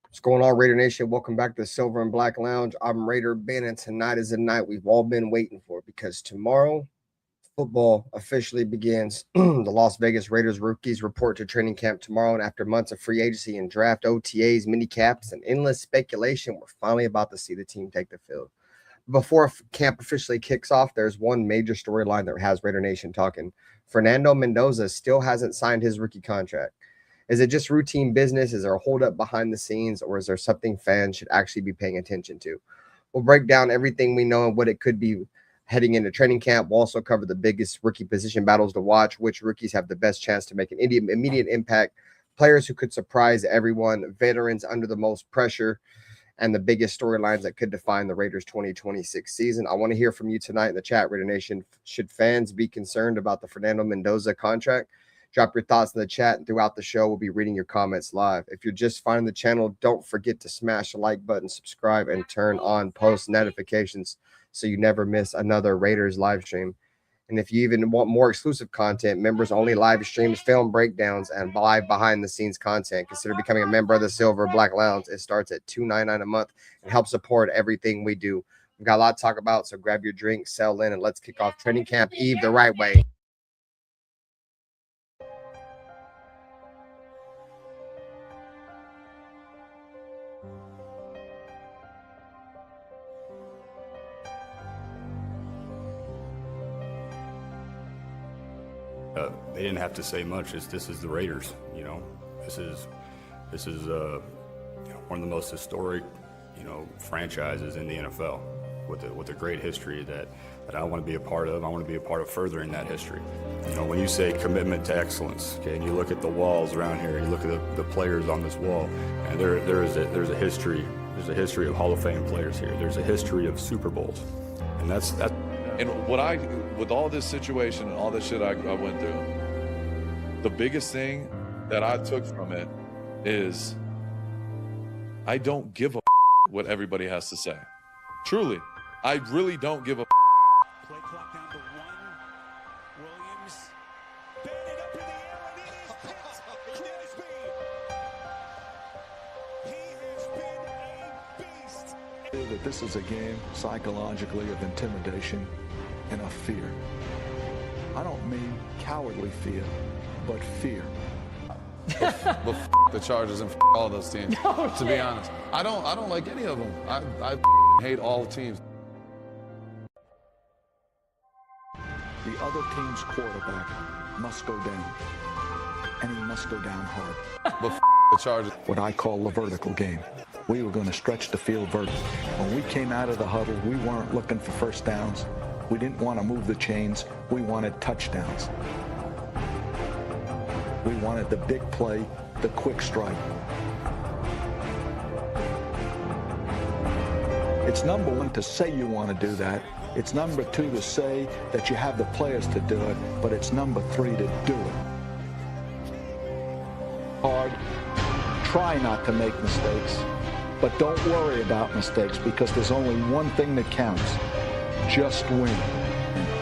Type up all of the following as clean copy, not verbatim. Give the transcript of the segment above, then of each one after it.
What's going on, Raider Nation? Welcome back to the Silver and Black Lounge. I'm Raider Ben, and tonight is the night we've all been waiting for because tomorrow football officially begins. The Las Vegas Raiders rookies report to training camp tomorrow, and after months of free agency and draft OTAs, mini caps, and endless speculation, we're finally about to see the team take the field. Before camp officially kicks off, there's one major storyline that has Raider Nation talking. Fernando Mendoza still hasn't signed his rookie contract. Is it just routine business? Is there a holdup behind the scenes, or is there something fans should actually be paying attention to? We'll break down everything we know and what it could be heading into training camp. We'll also cover the biggest rookie position battles to watch, which rookies have the best chance to make an immediate impact, players who could surprise everyone, veterans under the most pressure, and the biggest storylines that could define the Raiders 2026 season. I want to hear from you tonight in the chat, Raider Nation. Should fans be concerned about the Fernando Mendoza contract? Drop your thoughts in the chat, and throughout the show, we'll be reading your comments live. If you're just finding the channel, don't forget to smash the like button, subscribe, and turn on post notifications so you never miss another Raiders live stream. And if you even want more exclusive content, members-only live streams, film breakdowns, and live behind-the-scenes content, consider becoming a member of the Silver Black Lounge. It starts at $2.99 a month and helps support everything we do. We've got a lot to talk about, so grab your drink, settle in, and let's kick off training camp Eve the right way. They didn't have to say much. This is the Raiders. This is one of the most historic franchises in the NFL with a great history that I want to be a part of. I want to be a part of furthering that history. When you say commitment to excellence, okay, and you look at the walls around here, and you look at the players on this wall, and there's a history. There's a history of Hall of Fame players here. There's a history of Super Bowls, and that's. And with all this situation and all this shit I went through, the biggest thing that I took from it is I don't give a what everybody has to say. Truly, I really don't give a. Play clock down to 1. Williams batted up in the air, and it is picked. Clear speed. He has been a beast. That this is a game psychologically of intimidation and of fear. I don't mean cowardly fear, but fear. But the Chargers and all those teams. To be honest, I don't like any of them. I hate all teams. The other team's quarterback must go down, and he must go down hard. But the Chargers. What I call the vertical game. We were going to stretch the field vertical. When we came out of the huddle, we weren't looking for first downs. We didn't want to move the chains. We wanted touchdowns. We wanted the big play, the quick strike. It's number one to say you want to do that. It's number two to say that you have the players to do it, but it's number three to do it. Hard. Try not to make mistakes, but don't worry about mistakes because there's only one thing that counts. Just win.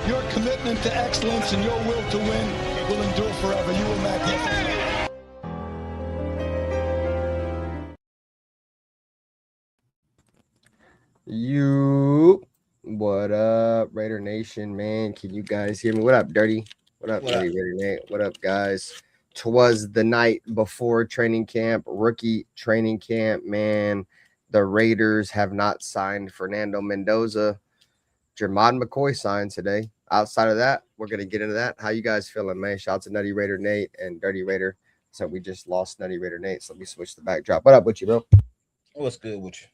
Your commitment to excellence and your will to win will endure forever. You were magnificent. What up, Raider Nation, man? Can you guys hear me? What up, Dirty? What up, Dirty Raider Nate? What up, guys? 'Twas the night before training camp, rookie training camp, man. The Raiders have not signed Fernando Mendoza. Jermod McCoy signed today. Outside of that, we're going to get into that. How you guys feeling, man? Shout out to Nutty Raider Nate and Dirty Raider. So we just lost Nutty Raider Nate, so let me switch the backdrop. What up with you, bro? What's good with you?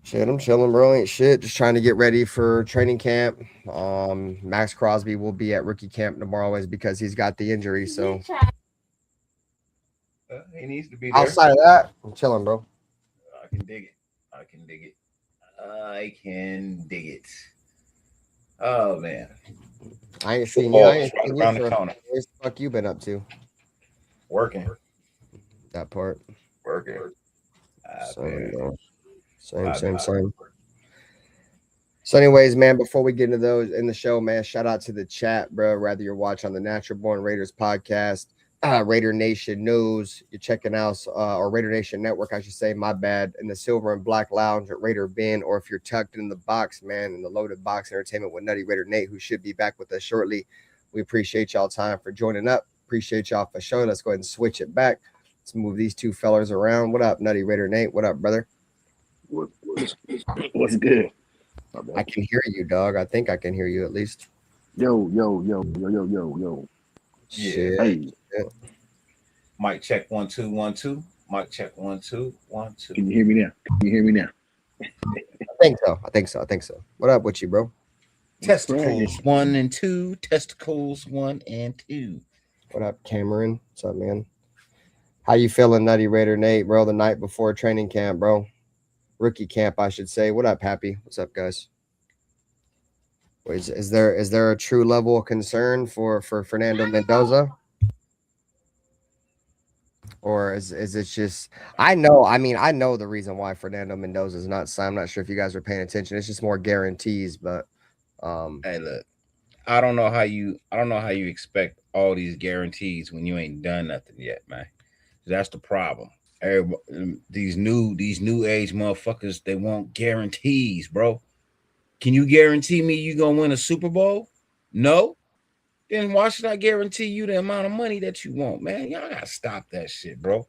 Shit, I'm chilling, bro. Ain't shit. Just trying to get ready for training camp. Max Crosby will be at rookie camp tomorrow is because he's got the injury. So he needs to be there. outside of that, I'm chilling, bro. I can dig it. I can dig it. I can dig it. Oh man. I ain't seen you. I ain't seen you around for the corner. what the fuck you been up to? Working. That part. Working. Same, bro. Same. So anyways, man, before we get into those in the show, man, shout out to the chat, bro. Whether you're watching on the Natural Born Raiders podcast, Raider Nation knows you're checking out, or Raider Nation Network, I should say, my bad, in the Silver and Black Lounge at Raider Ben, or if you're tucked in the box, man, in the Loaded Box Entertainment with Nutty Raider Nate, who should be back with us shortly. We appreciate y'all time for joining up. Appreciate y'all for showing. Let's go ahead and switch it back. Let's move these two fellers around. What up, Nutty Raider Nate? What up, brother? What's good? I can hear you, dog. I think I can hear you at least. Yo. Shit. Hey, Mic check 1 2 1 2. Mic check 1 2 1 2. can you hear me now? I think so. What up with you, bro? Testicles 1 and 2. Testicles 1 and 2. What up, Cameron? What's up, man? How you feeling, Nutty Raider Nate, bro? The night before training camp, bro. Rookie camp, I should say. What up, Happy? What's up, guys? Is there a true level of concern for Fernando Mendoza? Or is it just I know the reason why Fernando Mendoza is not signed. I'm not sure if you guys are paying attention. It's just more guarantees, but hey, look, I don't know how you expect all these guarantees when you ain't done nothing yet, man. That's the problem. These new age motherfuckers, they want guarantees, bro. Can you guarantee me you gonna win a Super Bowl? No. Then why should I guarantee you the amount of money that you want, man? Y'all gotta stop that shit, bro.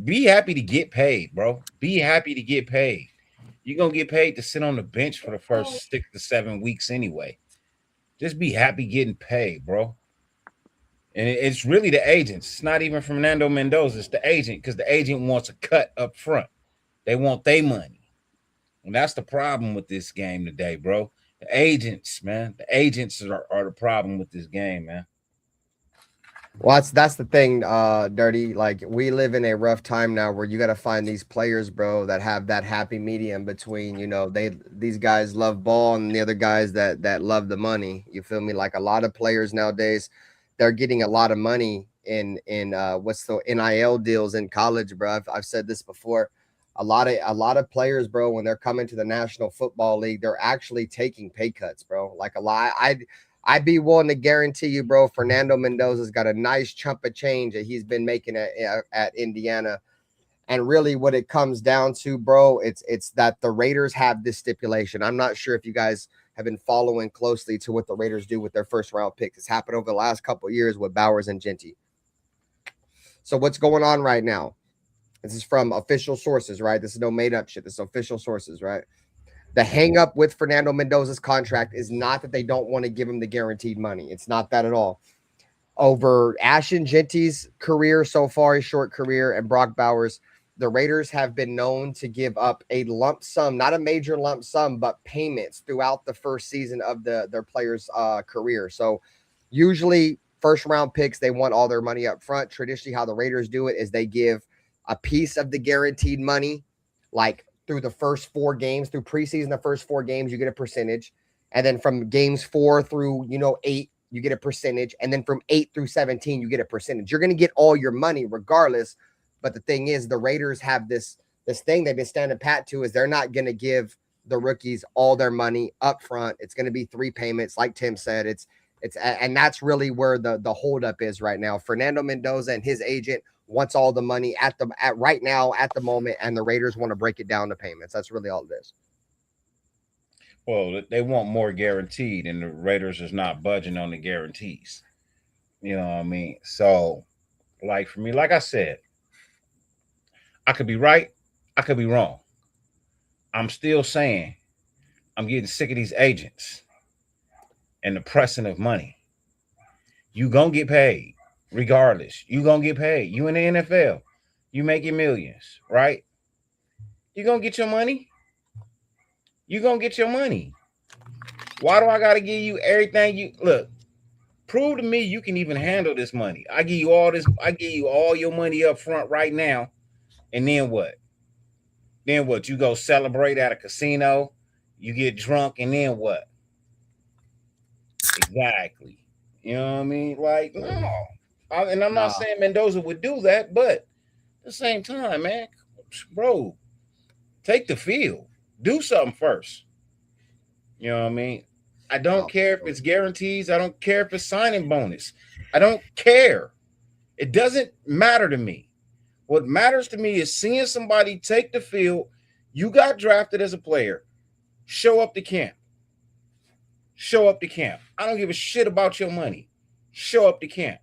Be happy to get paid, bro. Be happy to get paid. You're gonna get paid to sit on the bench for the first 6 to 7 weeks anyway. Just be happy getting paid, bro. And it's really the agents. It's not even Fernando Mendoza. It's the agent, because the agent wants a cut up front. They want their money. And that's the problem with this game today, bro. The agents, man. The agents are the problem with this game, man. Well, that's the thing, Dirty. Like, we live in a rough time now where you got to find these players, bro, that have that happy medium between, these guys love ball and the other guys that love the money. You feel me? Like, a lot of players nowadays, they're getting a lot of money in what's the NIL deals in college, bro. I've said this before. A lot of players, bro, when they're coming to the National Football League, they're actually taking pay cuts, bro. Like, a lot. I'd be willing to guarantee you, bro, Fernando Mendoza's got a nice chunk of change that he's been making at Indiana. And really what it comes down to, bro, it's that the Raiders have this stipulation. I'm not sure if you guys have been following closely to what the Raiders do with their first round picks. It's happened over the last couple of years with Bowers and Genty. So what's going on right now? This is from official sources, right? This is no made up shit. This is official sources, right? The hang up with Fernando Mendoza's contract is not that they don't want to give him the guaranteed money. It's not that at all. Over Ashton Genty's career so far, his short career, and Brock Bowers, the Raiders have been known to give up a lump sum, not a major lump sum, but payments throughout the first season of their players' career. So usually first round picks, they want all their money up front. Traditionally, how the Raiders do it is they give a piece of the guaranteed money, like through the first 4 games, through preseason, the first 4 games, you get a percentage. And then from games 4 through, 8, you get a percentage. And then from 8 through 17, you get a percentage. You're going to get all your money regardless. But the thing is, the Raiders have this thing they've been standing pat to, is they're not going to give the rookies all their money up front. It's going to be 3 payments. Like Tim said, and that's really where the holdup is right now. Fernando Mendoza and his agent wants all the money at right now at the moment, and the Raiders want to break it down to payments. That's really all it is. Well, they want more guaranteed, and the Raiders is not budging on the guarantees. You know what I mean? So, like, for me, like I said, I could be right, I could be wrong. I'm still saying I'm getting sick of these agents and the pressing of money. You gonna get paid. Regardless, you gonna get paid. You in the NFL, you making millions, right? You gonna get your money. You gonna get your money. Why do I gotta give you everything? You look, prove to me you can even handle this money. I give you all this. I give you all your money up front right now, and then what? Then what? You go celebrate at a casino, you get drunk, and then what? Exactly. You know what I mean? Like, no. And I'm not saying Mendoza would do that, but at the same time, man, bro, take the field. Do something first. You know what I mean? I don't care if it's guarantees. I don't care if it's signing bonus. I don't care. It doesn't matter to me. What matters to me is seeing somebody take the field. You got drafted as a player. Show up to camp. Show up to camp. I don't give a shit about your money. Show up to camp.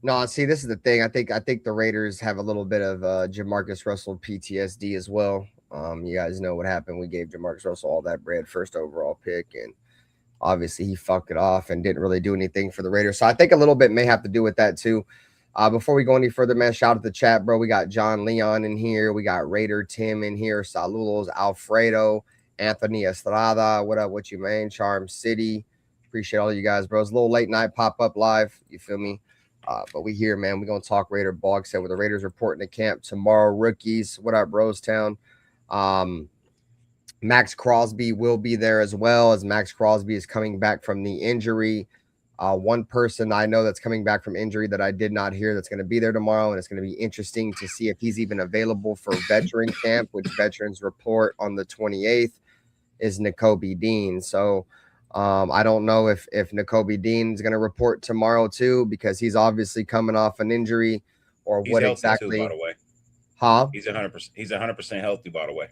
No, see, this is the thing. I think the Raiders have a little bit of Jamarcus Russell PTSD as well. You guys know what happened. We gave Jamarcus Russell all that bread, first overall pick, and obviously he fucked it off and didn't really do anything for the Raiders. So I think a little bit may have to do with that too. Before we go any further, man, shout out to the chat, bro. We got John Leon in here. We got Raider Tim in here. Saludos, Alfredo, Anthony Estrada. What up? What you, man? Charm City. Appreciate all you guys, bro. It's a little late night pop-up live. You feel me? But we here, man. We're going to talk Raider ball. Like I said, with the Raiders reporting to camp tomorrow. Rookies. What up, Rosetown? Max Crosby will be there as well, as Max Crosby is coming back from the injury. One person I know that's coming back from injury that I did not hear that's going to be there tomorrow, and it's going to be interesting to see if he's even available for veteran camp, which veterans report on the 28th, is Nakobe Dean. So I don't know if Nakobe Dean is going to report tomorrow too, because he's obviously coming off an injury, or He's what healthy exactly. too, by the way. Huh? He's 100%. He's 100% healthy, by the way.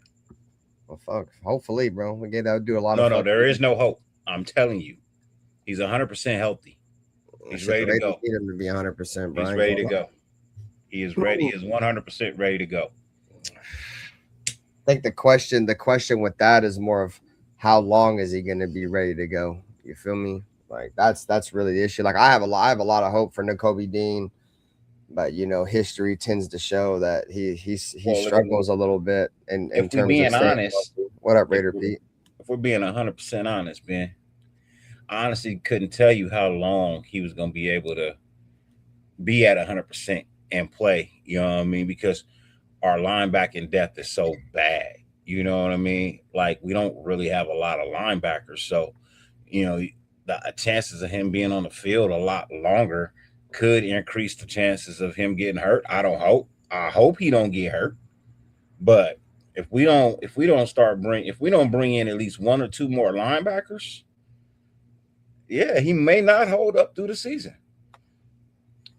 Well, fuck. Hopefully, bro. That would do a lot No, there is no hope. I'm telling you, he's 100% healthy. He's ready to go. Need him to be 100%, bro. He's ready to go. He is ready. He is 100% ready to go. I think the question with that is more of how long is he going to be ready to go? You feel me? Like that's really the issue. Like I have a lot of hope for Nakobe Dean, but history tends to show that he struggles a little bit. And if we're being honest, what up, Raider Pete? If we're being 100% honest, man, I honestly couldn't tell you how long he was going to be able to be at 100% and play. You know what I mean? Because our linebacking depth is so bad. You know what I mean? Like we don't really have a lot of linebackers, so the chances of him being on the field a lot longer could increase the chances of him getting hurt. I hope he don't get hurt. But if we don't bring in at least one or two more linebackers, yeah, he may not hold up through the season.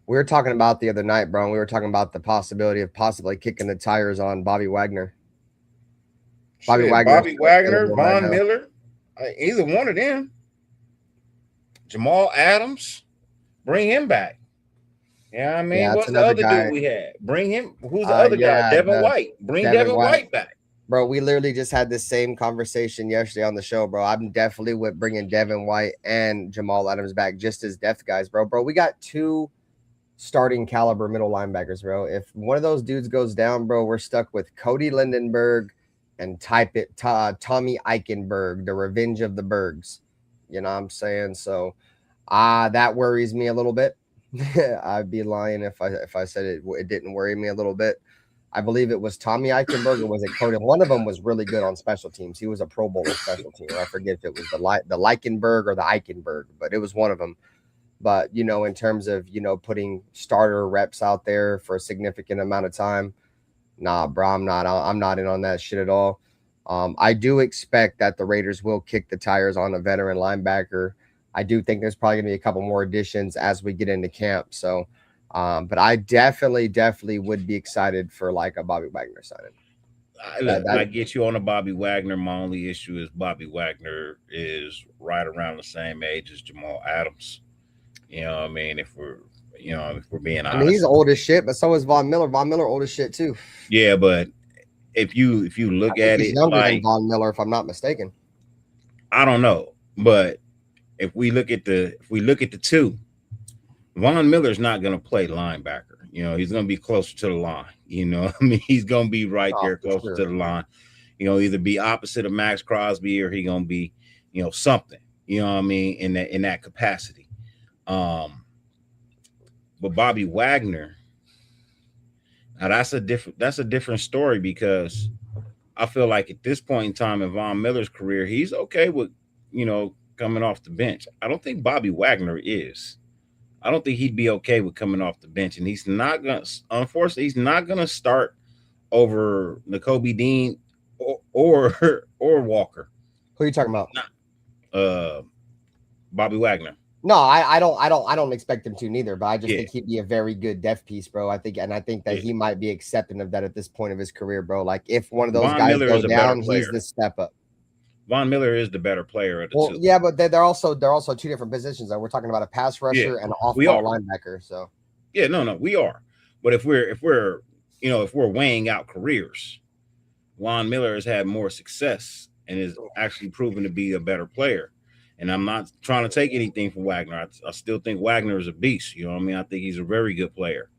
We were talking about the other night, bro. We were talking about the possibility of possibly kicking the tires on Bobby Wagner. Bobby Wagner, Von Miller, either one of them. Jamal Adams, bring him back. Yeah, I mean, what's the other dude we had? Bring him. Who's the other guy? Devin White. Bring Devin White back. Bro, we literally just had this same conversation yesterday on the show, bro. I'm definitely with bringing Devin White and Jamal Adams back just as depth guys, bro. Bro, we got two starting caliber middle linebackers, bro. If one of those dudes goes down, bro, we're stuck with Cody Lindenberg and Tommy Eichenberg, the revenge of the Bergs. You know what I'm saying? So that worries me a little bit. I'd be lying if I said it didn't worry me a little bit. I believe it was Tommy Eichenberg or was it Cody? One of them was really good on special teams. He was a Pro Bowler special team. I forget if it was the Leichenberg or the Eichenberg, but it was one of them. But, in terms of, putting starter reps out there for a significant amount of time, nah, bro, I'm not in on that shit at all. I do expect that the Raiders will kick the tires on a veteran linebacker. I do think there's probably going to be a couple more additions as we get into camp. So, but I definitely would be excited for like a Bobby Wagner signing. I get you on a Bobby Wagner. My only issue is Bobby Wagner is right around the same age as Jamal Adams. You know what I mean? If we're being honest. I mean, he's old as shit, but so is Von Miller. Von Miller old as shit too. Yeah, but if you look at it, younger than Von Miller, if I'm not mistaken. I don't know, but if we look at the two, Von Miller's not going to play linebacker. He's going to be closer to the line. He's going to be right there closer to the line. Either be opposite of Max Crosby or he's going to be, something. You know what I mean? In that capacity. But Bobby Wagner, now that's a different story, because I feel like at this point in time in Von Miller's career, he's okay with, coming off the bench. I don't think Bobby Wagner is. I don't think he'd be okay with coming off the bench, and unfortunately, he's not gonna start over Nakobe Dean or Walker. Who are you talking about? Bobby Wagner. No, I don't expect him to neither. But I just Yeah. think he'd be a very good depth piece, bro. I think that he might be accepting of that at this point of his career, bro. Like if one of those Von guys Miller go is a better down, player. he's the step up. Von Miller is the better player of the Well, two. yeah, but they're also two different positions. Though. We're talking about a pass rusher and an off-ball linebacker. So yeah, no, we are. But if we're weighing out careers, Von Miller has had more success and is actually proven to be a better player. And I'm not trying to take anything from Wagner. I still think Wagner is a beast. You know what I mean? I think he's a very good player.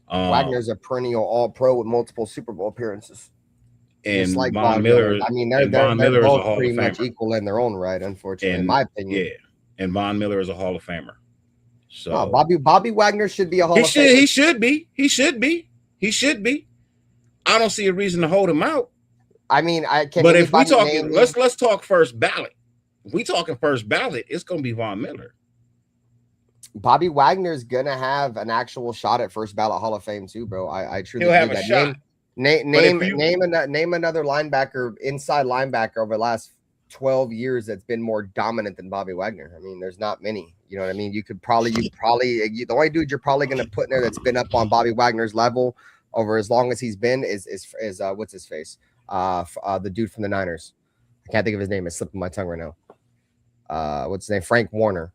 Wagner's a perennial All-Pro with multiple Super Bowl appearances. And just like Von Miller, I mean, they're both pretty much equal in their own right, unfortunately, in my opinion. Yeah, and Von Miller is a Hall of Famer. So no, Bobby Wagner should be a Hall of Famer. He should be. I don't see a reason to hold him out. I mean, but if we talking, let's talk first ballot. If we talking first ballot, it's gonna be Von Miller. Bobby Wagner's gonna have an actual shot at first ballot Hall of Fame too, bro. I truly He'll have believe a that. shot. Name another linebacker, inside linebacker over the last 12 years that's been more dominant than Bobby Wagner. I mean, there's not many. You know what I mean? The only dude you're probably gonna put in there that's been up on Bobby Wagner's level over as long as he's been is what's his face? The dude from the Niners. I can't think of his name. It's slipping my tongue right now. What's his name? Frank Warner.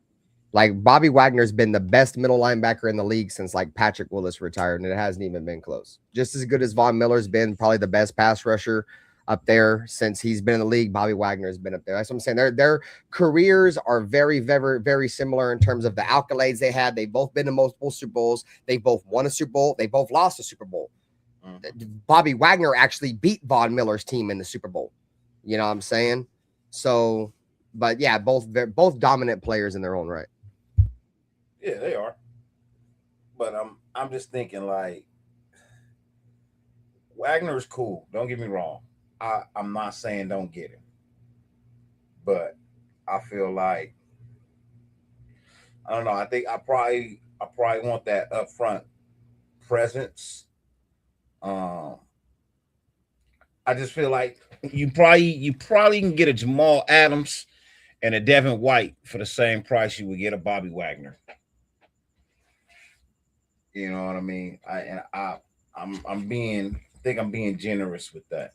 Like Bobby Wagner's been the best middle linebacker in the league since like Patrick Willis retired, and it hasn't even been close. Just as good as Von Miller's been, probably the best pass rusher up there since he's been in the league. Bobby Wagner's been up there. That's what I'm saying. Their careers are very, very, very similar in terms of the accolades they had. They've both been to multiple Super Bowls. They both won a Super Bowl. They both lost a Super Bowl. Bobby Wagner actually beat Von Miller's team in the Super Bowl. You know what I'm saying? So, but yeah, they're both dominant players in their own right. Yeah, they are. But I'm just thinking like Wagner's cool. Don't get me wrong. I'm not saying don't get him. But I feel like I don't know. I think I probably want that upfront presence. I just feel like you probably can get a Jamal Adams and a Devin White for the same price you would get a Bobby Wagner. You know what I mean? I'm being generous with that.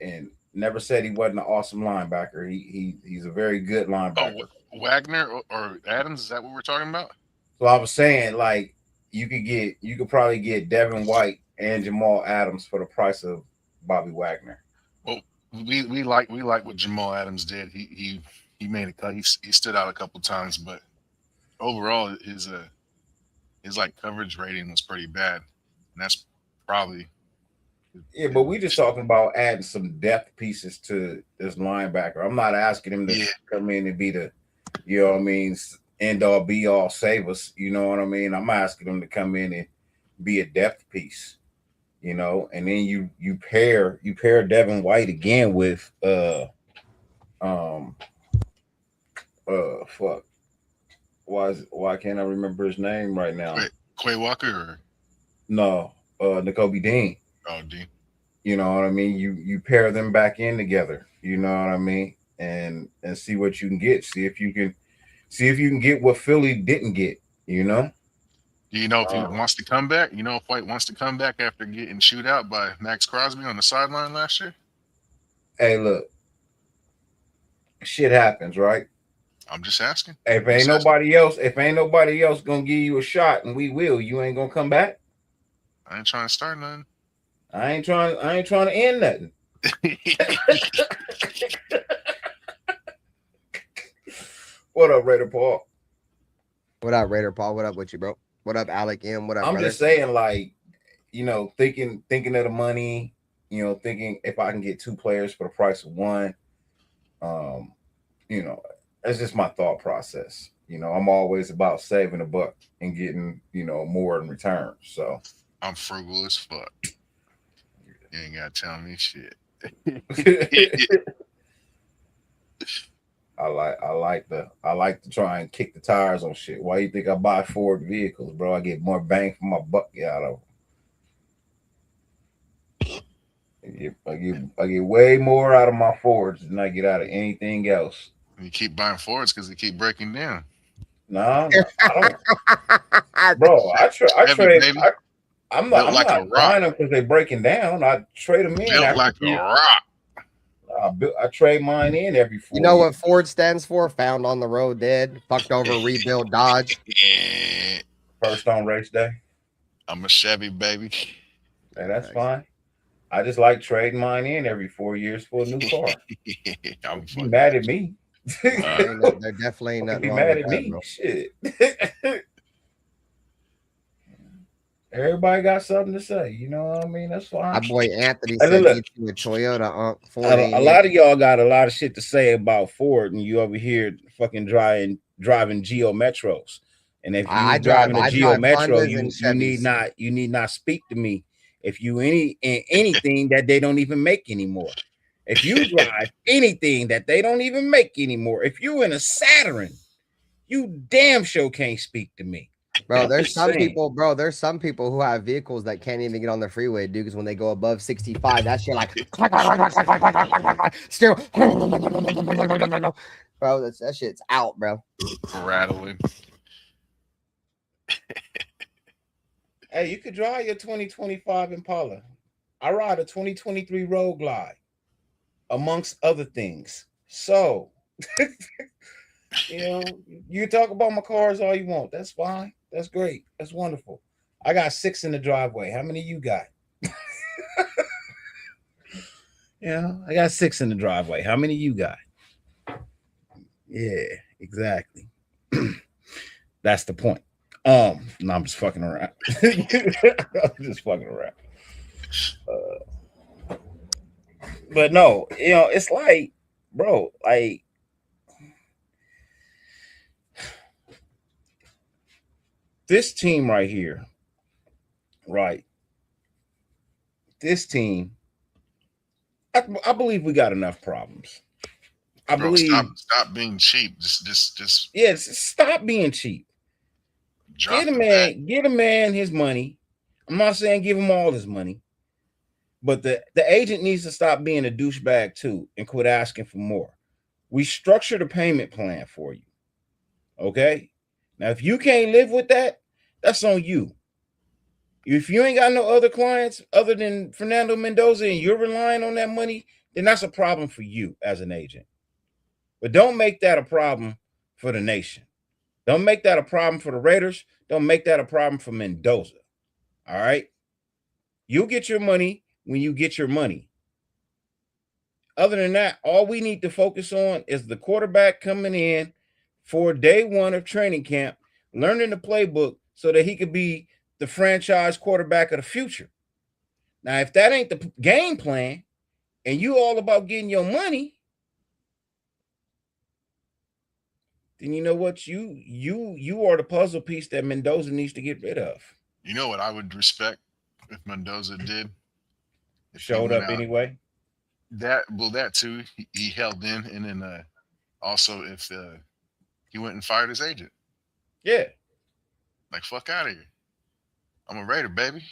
And never said he wasn't an awesome linebacker. He's a very good linebacker. Oh, Wagner or Adams, is that what we're talking about? So I was saying, like, you could probably get Devin White and Jamal Adams for the price of Bobby Wagner. Well, we like what Jamal Adams did. He made a cut. He stood out a couple times, but overall his like coverage rating was pretty bad. And that's probably but we just talking about adding some depth pieces to this linebacker. I'm not asking him to come in and be the, you know what I mean, end all be all save us. You know what I mean? I'm asking him to come in and be a depth piece, you know, and then you pair Devin White again with why can't I remember his name right now? Quay Walker or no, N'Kobe Dean. Oh, Dean. You know what I mean? You pair them back in together, you know what I mean? And see what you can get. See if you can get what Philly didn't get, you know? Do you know if he wants to come back? You know if White wants to come back after getting shoot out by Max Crosby on the sideline last year? Hey, look. Shit happens, right? I'm just asking. If ain't nobody else gonna give you a shot, and we will, you ain't gonna come back. I ain't trying to start nothing. I ain't trying to end nothing. What up, Raider Paul? What up, Raider Paul? What up with you, bro? What up, Alec M? What up, I'm just saying, like, you know, thinking of the money, you know, thinking if I can get two players for the price of one, you know, that's just my thought process. You know, I'm always about saving a buck and getting, you know, more in return. So I'm frugal as fuck. You ain't gotta tell me shit. I like to try and kick the tires on shit. Why you think I buy Ford vehicles, bro? I get more bang for my buck out of them. I get way more out of my Fords than I get out of anything else. You keep buying Fords because they keep breaking down. No, I don't. Bro, I trade. Baby. I'm Built not like a rock. buying them because they're breaking down. I trade them in. Built like a rock. I trade mine in every 4 You know years. what Ford stands for? Found on the road dead. Fucked over, rebuild, Dodge. First on race day. I'm a Chevy baby. Hey, that's fine. I just like trading mine in every 4 years for a new car. You mad at me? There definitely ain't nothing Be wrong mad with at that, me. bro. Shit. Everybody got something to say. You know what I mean? That's fine. My boy Anthony Hey, said, look. "Get you a Toyota." Ford A ain't lot it. of y'all got a lot of shit to say about Ford, and you over here fucking driving Geo Metros. And if you driving a Geo Metro, you need not speak to me if you anything that they don't even make anymore. If you drive anything that they don't even make anymore, if you in a Saturn, you damn sure can't speak to me. Bro, there's some people who have vehicles that can't even get on the freeway, dude, because when they go above 65, that shit like still bro, that shit's out, bro. Rattling. Hey, you could drive your 2025 Impala. I ride a 2023 Road Glide, amongst other things. So, you know, you talk about my cars all you want. That's fine. That's great. That's wonderful. I got 6 in the driveway. How many you got? Yeah, I got 6 in the driveway. How many you got? Yeah, exactly. That's the point. No, I'm just fucking around. I'm just fucking around. But no, you know, it's like, bro, like this team right here, right? This team, I believe we got enough problems. I believe. Stop being cheap. Just. Yeah, stop being cheap. Get a man his money. I'm not saying give him all his money, but the agent needs to stop being a douchebag too and quit asking for more. We structured a payment plan for you. Okay? Now, if you can't live with that, that's on you. If you ain't got no other clients other than Fernando Mendoza and you're relying on that money, then that's a problem for you as an agent. But don't make that a problem for the nation. Don't make that a problem for the Raiders. Don't make that a problem for Mendoza. All right? You'll get your money when you get your money. Other than that, all we need to focus on is the quarterback coming in for day 1 of training camp, learning the playbook so that he could be the franchise quarterback of the future. Now, if that ain't the game plan and you all about getting your money, then you know what? You are the puzzle piece that Mendoza needs to get rid of. You know what I would respect if Mendoza did? If showed up anyway. That too. He held in, and then also if he went and fired his agent. Yeah. Like, fuck out of here. I'm a Raider, baby.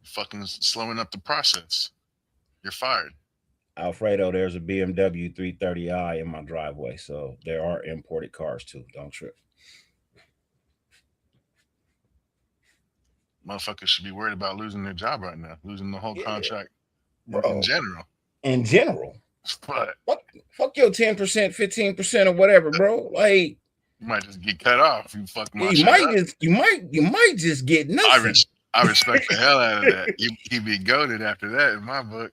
Fucking slowing up the process. You're fired. Alfredo, there's a BMW 330i in my driveway, so there are imported cars too. Don't trip. Motherfuckers should be worried about losing their job right now, losing the whole contract in general. In general. But fuck your 10%, 15% or whatever, bro. Like, you might just get cut off. You fuck my you shit might up. you might just get nothing. I respect the hell out of that. He'd be goated after that in my book.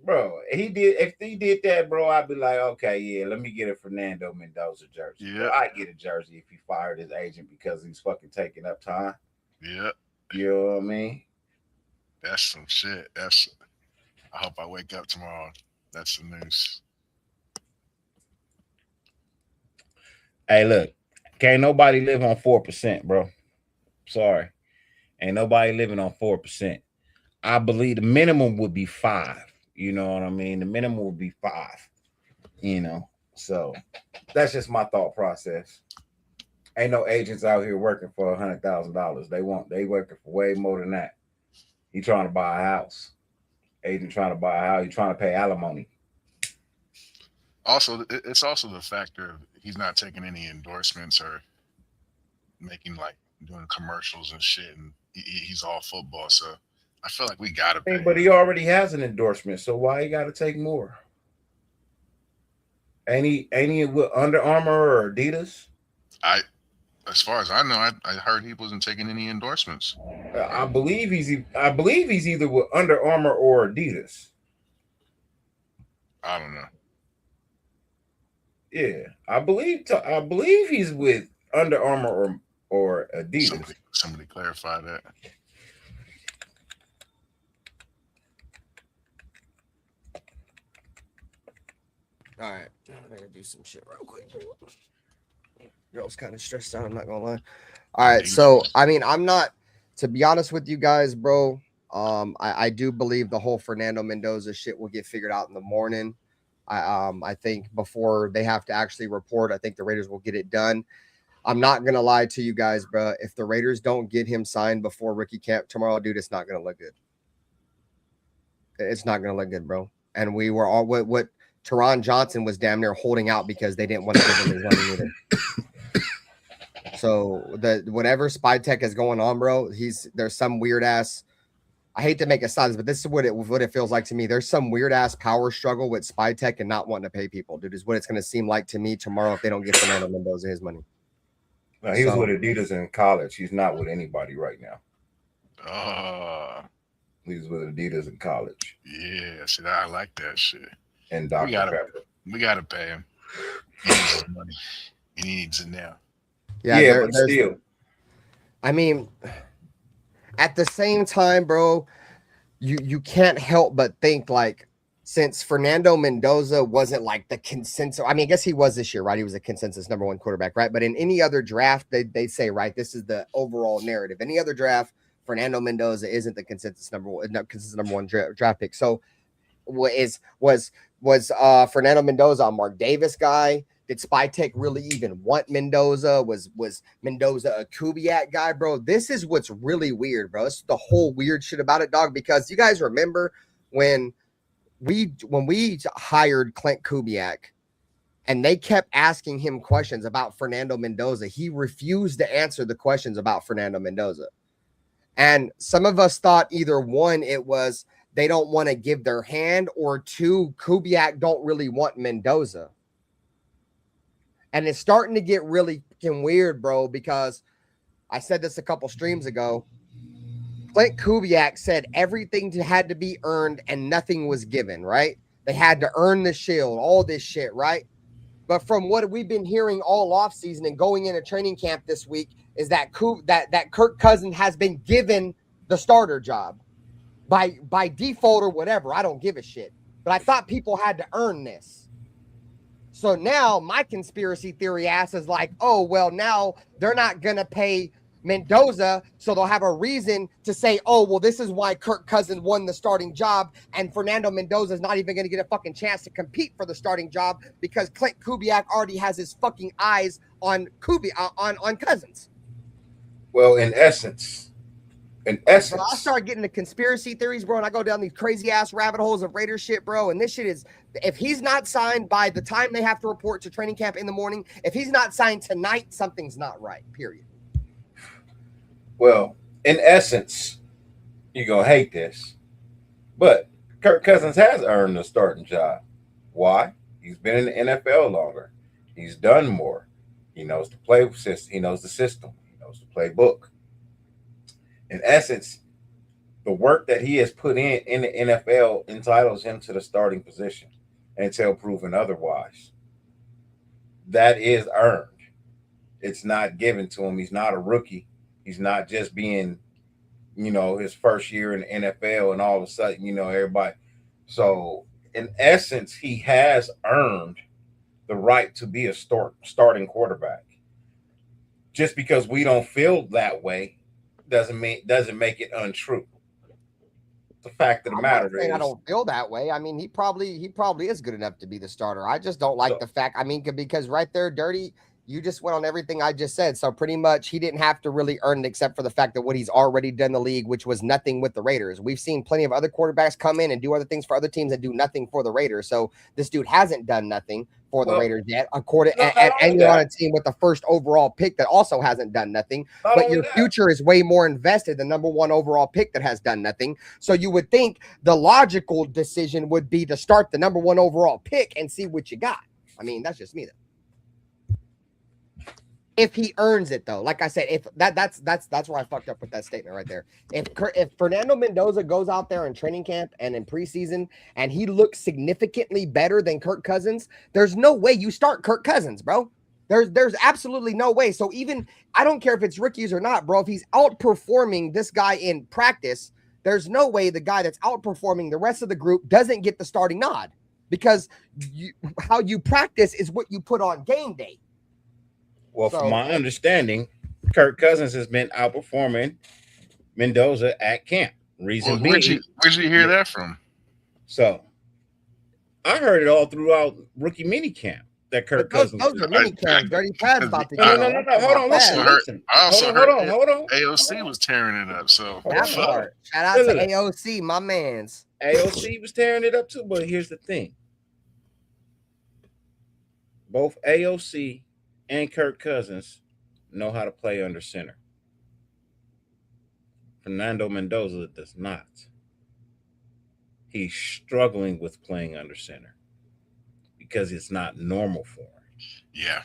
Bro, if he did that, bro, I'd be like, okay, yeah, let me get a Fernando Mendoza jersey. Yeah. I'd get a jersey if he fired his agent because he's fucking taking up time. Yeah. You know what I mean? That's some shit. I hope I wake up tomorrow. That's the news. Hey, look, can't nobody live on 4%, bro. Sorry. Ain't nobody living on 4%. I believe the minimum would be 5. You know what I mean? The minimum would be 5. You know, so that's just my thought process. Ain't no agents out here working for $100,000. They working for way more than that. He trying to buy a house. Agent trying to buy a house. He trying to pay alimony. Also, it's also the factor of he's not taking any endorsements or making like doing commercials and shit, and he's all football. So I feel like we gotta pay. But he already has an endorsement, so why he got to take more? Ain't he with Under Armour or Adidas? As far as I know, I heard he wasn't taking any endorsements. I believe he's either with Under Armour or Adidas. I don't know. Yeah, I believe he's with Under Armour or Adidas. Somebody clarify that. All right, I'm gonna do some shit real quick. Girl's kind of stressed out. I'm not gonna lie. All right, so I mean, I'm not, to be honest with you guys, bro. I do believe the whole Fernando Mendoza shit will get figured out in the morning. I think before they have to actually report, I think the Raiders will get it done. I'm not gonna lie to you guys, bro. If the Raiders don't get him signed before rookie camp tomorrow, dude, it's not gonna look good. It's not gonna look good, bro. And we were all what Teron Johnson was damn near holding out because they didn't want to give him his money either. So whatever Spy Tech is going on, bro, there's some weird ass. I hate to make a size, but this is what it feels like to me. There's some weird ass power struggle with Spy Tech and not wanting to pay people, dude. Is what it's going to seem like to me tomorrow if they don't give Fernando Mendoza his money. No, he was with Adidas in college. He's not with anybody right now. He was with Adidas in college. Yeah, see, I like that shit. And Dr. Pepper. We gotta pay him. He needs his money. He needs it now. Yeah, but still. I mean, at the same time, bro, you can't help but think, like, since Fernando Mendoza wasn't like the consensus, I mean, I guess he was this year, right? He was a consensus number one quarterback, right? But in any other draft, they say, right, this is the overall narrative. Any other draft, Fernando Mendoza isn't the consensus number one draft pick. So was Fernando Mendoza a Mark Davis guy? Did Spy Tech really even want Mendoza? Was Mendoza a Kubiak guy, bro? This is what's really weird, bro. This is the whole weird shit about it, dog. Because you guys remember when we hired Clint Kubiak and they kept asking him questions about Fernando Mendoza, he refused to answer the questions about Fernando Mendoza. And some of us thought either one, it was they don't want to give their hand, or two, Kubiak don't really want Mendoza. And it's starting to get really fucking weird, bro, because I said this a couple streams ago. Clint Kubiak said everything had to be earned and nothing was given, right? They had to earn the shield, all this shit, right? But from what we've been hearing all offseason and going into training camp this week is that Kirk Cousins has been given the starter job by default or whatever. I don't give a shit. But I thought people had to earn this. So now my conspiracy theory ass is like, oh, well, now they're not going to pay Mendoza, so they'll have a reason to say, oh, well, this is why Kirk Cousins won the starting job, and Fernando Mendoza is not even going to get a fucking chance to compete for the starting job because Clint Kubiak already has his fucking eyes on Cousins. Well, in essence. But I start getting the conspiracy theories, bro, and I go down these crazy ass rabbit holes of Raider shit, bro. And this shit is, if he's not signed by the time they have to report to training camp in the morning, if he's not signed tonight, something's not right, period. Well, in essence, you're going to hate this, but Kirk Cousins has earned the starting job. Why? He's been in the NFL longer. He's done more. He knows the play system. He knows the system. He knows the playbook. In essence, the work that he has put in the NFL entitles him to the starting position until proven otherwise. That is earned. It's not given to him. He's not a rookie. He's not just being, his first year in the NFL and all of a sudden, everybody. So, in essence, he has earned the right to be a starting quarterback. Just because we don't feel that way doesn't make it untrue. The fact of the matter is, I don't feel that way. I mean, he probably is good enough to be the starter. I just don't like the fact. I mean, because right there, Dirty, you just went on everything I just said. So pretty much he didn't have to really earn it except for the fact that what he's already done in the league, which was nothing with the Raiders. We've seen plenty of other quarterbacks come in and do other things for other teams and do nothing for the Raiders. So this dude hasn't done nothing for the Raiders yet. According not and you're on a team with the first overall pick that also hasn't done nothing. But your future is way more invested than number 1 overall pick that has done nothing. So you would think the logical decision would be to start the number 1 overall pick and see what you got. I mean, that's just me though. If he earns it, though, like I said, if that's where I fucked up with that statement right there. If Fernando Mendoza goes out there in training camp and in preseason and he looks significantly better than Kirk Cousins, there's no way you start Kirk Cousins, bro. There's absolutely no way. So even I don't care if it's rookies or not, bro. If he's outperforming this guy in practice, there's no way the guy that's outperforming the rest of the group doesn't get the starting nod because how you practice is what you put on game day. Well, from my understanding, Kirk Cousins has been outperforming Mendoza at camp. Reason being, where'd you hear that from? So, I heard it all throughout rookie mini camp that Kirk Cousins. Those are mini camps. Dirty Pad's about to get no. Hold on, listen. I also hold heard on. AOC was tearing it up. So that part. Shout out to AOC, my man's. AOC was tearing it up too. But here's the thing: both AOC and Kirk Cousins know how to play under center. Fernando Mendoza does not. He's struggling with playing under center because it's not normal for him. Yeah.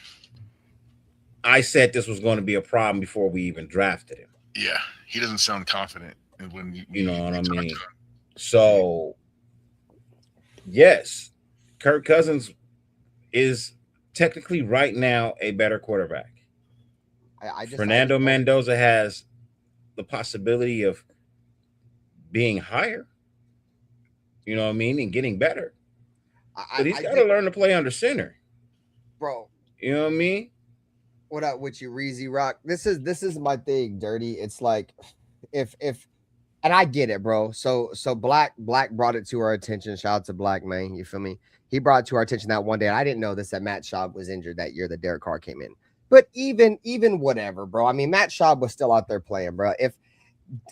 I said this was going to be a problem before we even drafted him. Yeah. He doesn't sound confident when you know what I mean? So, yes, Kirk Cousins is technically right now a better quarterback. Fernando Mendoza has the possibility of being higher, you know what I mean, and getting better. But he's got to learn to play under center, bro. You know what I mean? What up with you, Reezy Rock? This is my thing, Dirty. It's like if and I get it, bro. So Black brought it to our attention. Shout out to Black, man. You feel me? He brought it to our attention that one day. I didn't know that Matt Schaub was injured that year that Derek Carr came in. But even whatever, bro. I mean, Matt Schaub was still out there playing, bro.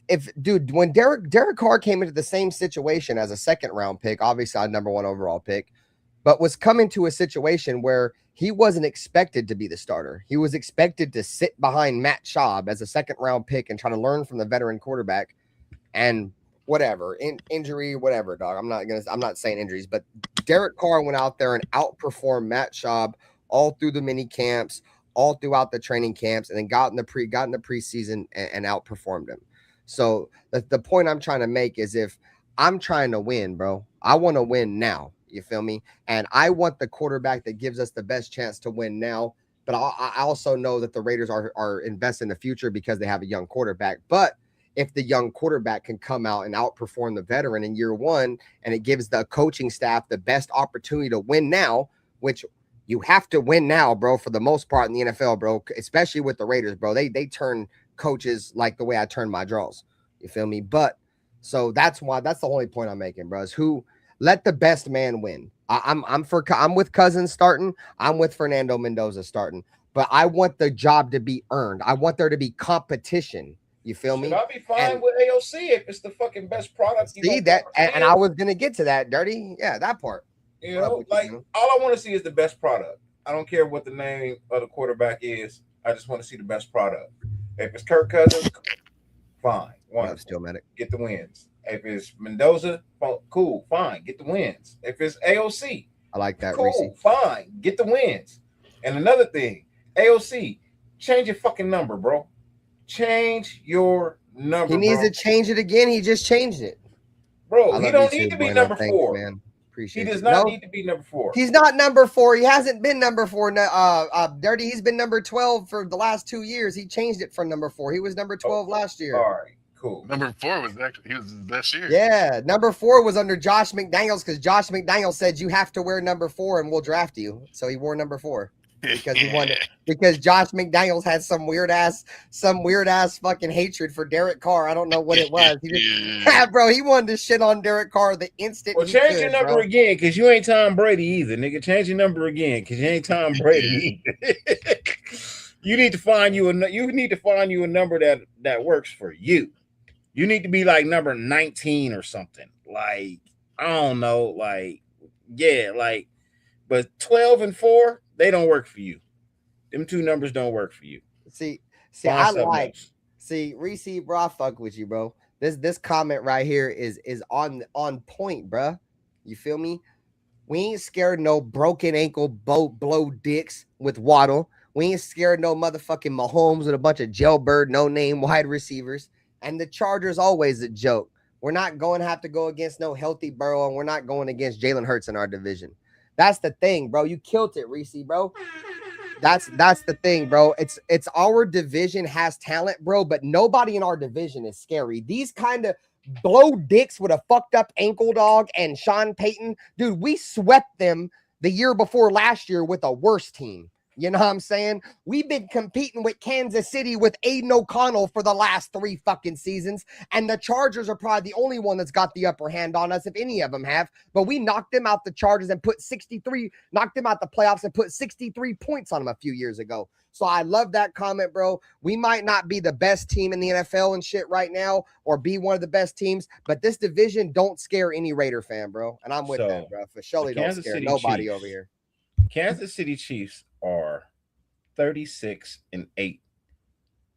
If dude, when Derek Carr came into the same situation as a second round pick, obviously a number 1 overall pick, but was coming to a situation where he wasn't expected to be the starter. He was expected to sit behind Matt Schaub as a second round pick and try to learn from the veteran quarterback and whatever, injury, whatever, dog. I'm not saying injuries, but Derek Carr went out there and outperformed Matt Schaub all through the mini camps, all throughout the training camps, and then got in the preseason and outperformed him. So the point I'm trying to make is if I'm trying to win, bro, I want to win now. You feel me? And I want the quarterback that gives us the best chance to win now. But I also know that the Raiders are investing in the future because they have a young quarterback. But if the young quarterback can come out and outperform the veteran in year 1, and it gives the coaching staff the best opportunity to win now, which you have to win now, bro, for the most part in the NFL, bro, especially with the Raiders, bro. They turn coaches like the way I turn my draws. You feel me? But so that's the only point I'm making, bro, is who let the best man win. I'm with Cousins starting. I'm with Fernando Mendoza starting. But I want the job to be earned. I want there to be competition. You feel me? I'll be fine with AOC if it's the fucking best product. See that, and I was gonna get to that, Dirty. Yeah, that part. You know, like all I want to see is the best product. I don't care what the name of the quarterback is. I just want to see the best product. If it's Kirk Cousins, fine. Still medic. Get the wins. If it's Mendoza, cool, fine. Get the wins. If it's AOC, I like that. Cool, Reese. fine. Get the wins. And another thing, AOC, change your fucking number, bro. Change your number. He needs to change it again. He just changed it, bro. He don't need to be number 4, man. Appreciate he does not need to be number 4. He's not number 4. He hasn't been number 4. Dirty. He's been number 12 for the last 2 years. He changed it from number 4. He was number 12 last year. All right, cool. Number 4 was he was his best year. Yeah, number 4 was under Josh McDaniels because Josh McDaniels said you have to wear number 4 and we'll draft you. So he wore number 4. Because he wanted, because Josh McDaniels had some weird ass fucking hatred for Derek Carr. I don't know what it was. He just, bro, he wanted to shit on Derek Carr the instant. Well, change your number again, because you ain't Tom Brady either, nigga. Change your number again, because you ain't Tom Brady either. You need to find you a number that works for you. You need to be like number 19 or something. Like, I don't know, like, yeah, like But 12-4, they don't work for you. Them two numbers don't work for you. See, Find I something like. else. See, Reese, bro, I fuck with you, bro. This comment right here is on point, bro. You feel me? We ain't scared no broken ankle blow dicks with Waddle. We ain't scared no motherfucking Mahomes with a bunch of jailbird no name wide receivers. And the Chargers always a joke. We're not going to have to go against no healthy Burrow, and we're not going against Jalen Hurts in our division. That's the thing, bro. You killed it, Reese, bro. That's the thing, bro. It's our division has talent, bro, but nobody in our division is scary. These kind of blow dicks with a fucked up ankle, dog, and Sean Payton, dude, we swept them the year before last year with a worse team. You know what I'm saying? We've been competing with Kansas City with Aiden O'Connell for the last 3 fucking seasons, and the Chargers are probably the only one that's got the upper hand on us, if any of them have. But we knocked them out the Chargers and knocked them out the playoffs and put 63 points on them a few years ago. So I love that comment, bro. We might not be the best team in the NFL and shit right now, or be one of the best teams, but this division don't scare any Raider fan, bro. And I'm with that, bro. For surely don't scare nobody Chiefs, over here. Kansas City Chiefs are 36-8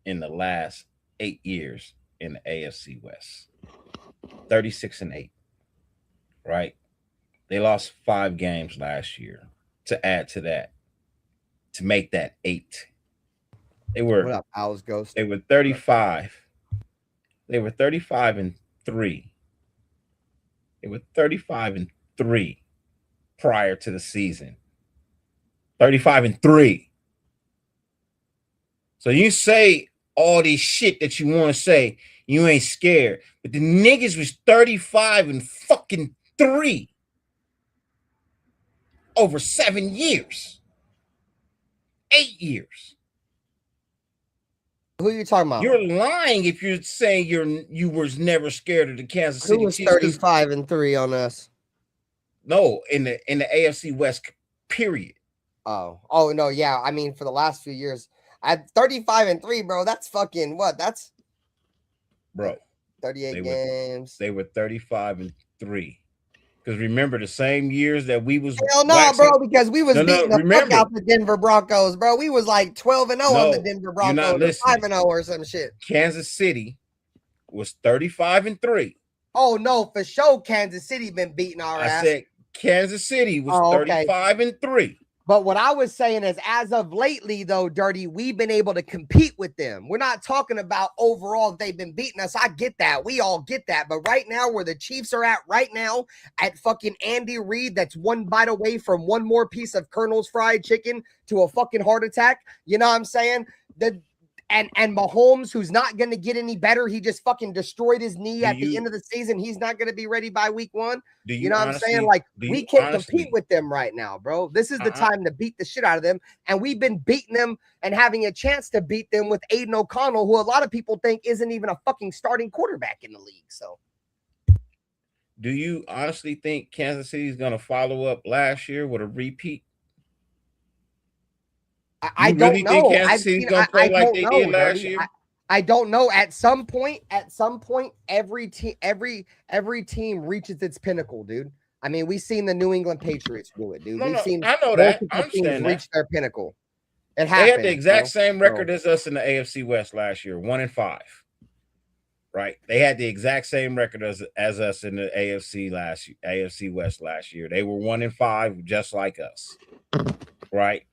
in the last 8 years in the AFC West. 36-8, right? They lost 5 games last year. To add to that, to make that 8, they were. What up, Owls Ghost? They were 35. They were 35-3. They were 35-3 prior to the season. 35-3. So you say all this shit that you want to say, you ain't scared. But the niggas was 35-3 over 7 years. 8 years. Who are you talking about? You're lying if you're saying you was never scared of the Kansas City Chiefs. Chiefs. 35-3 on us. No, in the AFC West, period. Oh no, yeah. I mean, for the last few years, at 35-3, bro. That's fucking what? That's 38 games. They were 35-3. Because remember the same years that we was hell no, bro, because we was beating the fuck out the Denver Broncos, bro. We was like 12-0 on the Denver Broncos, 5-0 or some shit. Kansas City was 35-3. Oh no, for sure, Kansas City been beating our ass. I said Kansas City was 35-3. But what I was saying is, as of lately, though, Dirty, we've been able to compete with them. We're not talking about overall they've been beating us. I get that. We all get that. But right now, where the Chiefs are at right now, at fucking Andy Reid, that's one bite away from one more piece of Colonel's fried chicken to a fucking heart attack. You know what I'm saying? And Mahomes, who's not going to get any better. He just fucking destroyed his knee at the end of the season. He's not going to be ready by week 1. You know what I'm saying? Like, we can't compete with them right now, bro. This is the time to beat the shit out of them. And we've been beating them and having a chance to beat them with Aiden O'Connell, who a lot of people think isn't even a fucking starting quarterback in the league. So, do you honestly think Kansas City is going to follow up last year with a repeat? I don't know. I don't know. At some point, every team reaches its pinnacle, dude. I mean, we've seen the New England Patriots do it, dude. We've seen I know that. I teams understand reach their pinnacle. It happened. They had the exact same record as us in the AFC West last year, 1-5. Right? They had the exact same record as us in the AFC West last year. They were 1-5, just like us. Right?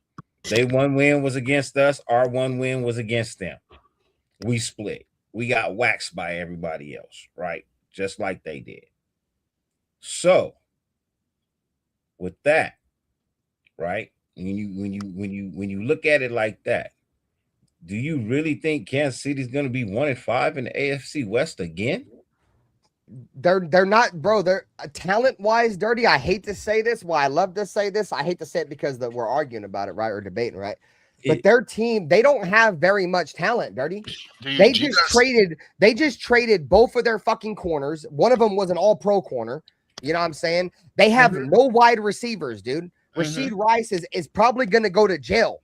They one win was against us. Our one win was against them. We split. We got waxed by everybody else, right? Just like they did. So, with that, right? When you look at it like that, do you really think Kansas City is going to be 1-5 in the AFC West again? They're not, bro. They're talent-wise, Dirty. I hate to say this. Well, I love to say this. I hate to say it because we're arguing about it, right? Or debating, right? But their team, they don't have very much talent, Dirty. They just traded both of their fucking corners. One of them was an all-pro corner. You know what I'm saying? They have no wide receivers, dude. Rashid Rice is probably going to go to jail.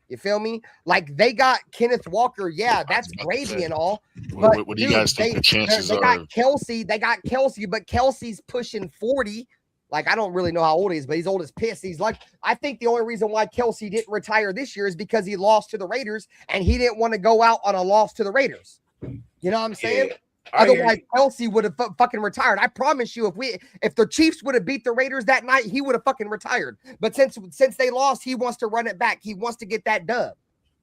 You feel me? Like, they got Kenneth Walker. Yeah, that's gravy and all. But what do you guys think the chances they are? They got Kelsey, but Kelsey's pushing 40. Like, I don't really know how old he is, but he's old as piss. He's like, I think the only reason why Kelsey didn't retire this year is because he lost to the Raiders and he didn't want to go out on a loss to the Raiders. You know what I'm saying? Yeah, Otherwise, Kelsey would have fucking retired. I promise you, if the Chiefs would have beat the Raiders that night, he would have fucking retired. But since they lost, he wants to run it back. He wants to get that dub.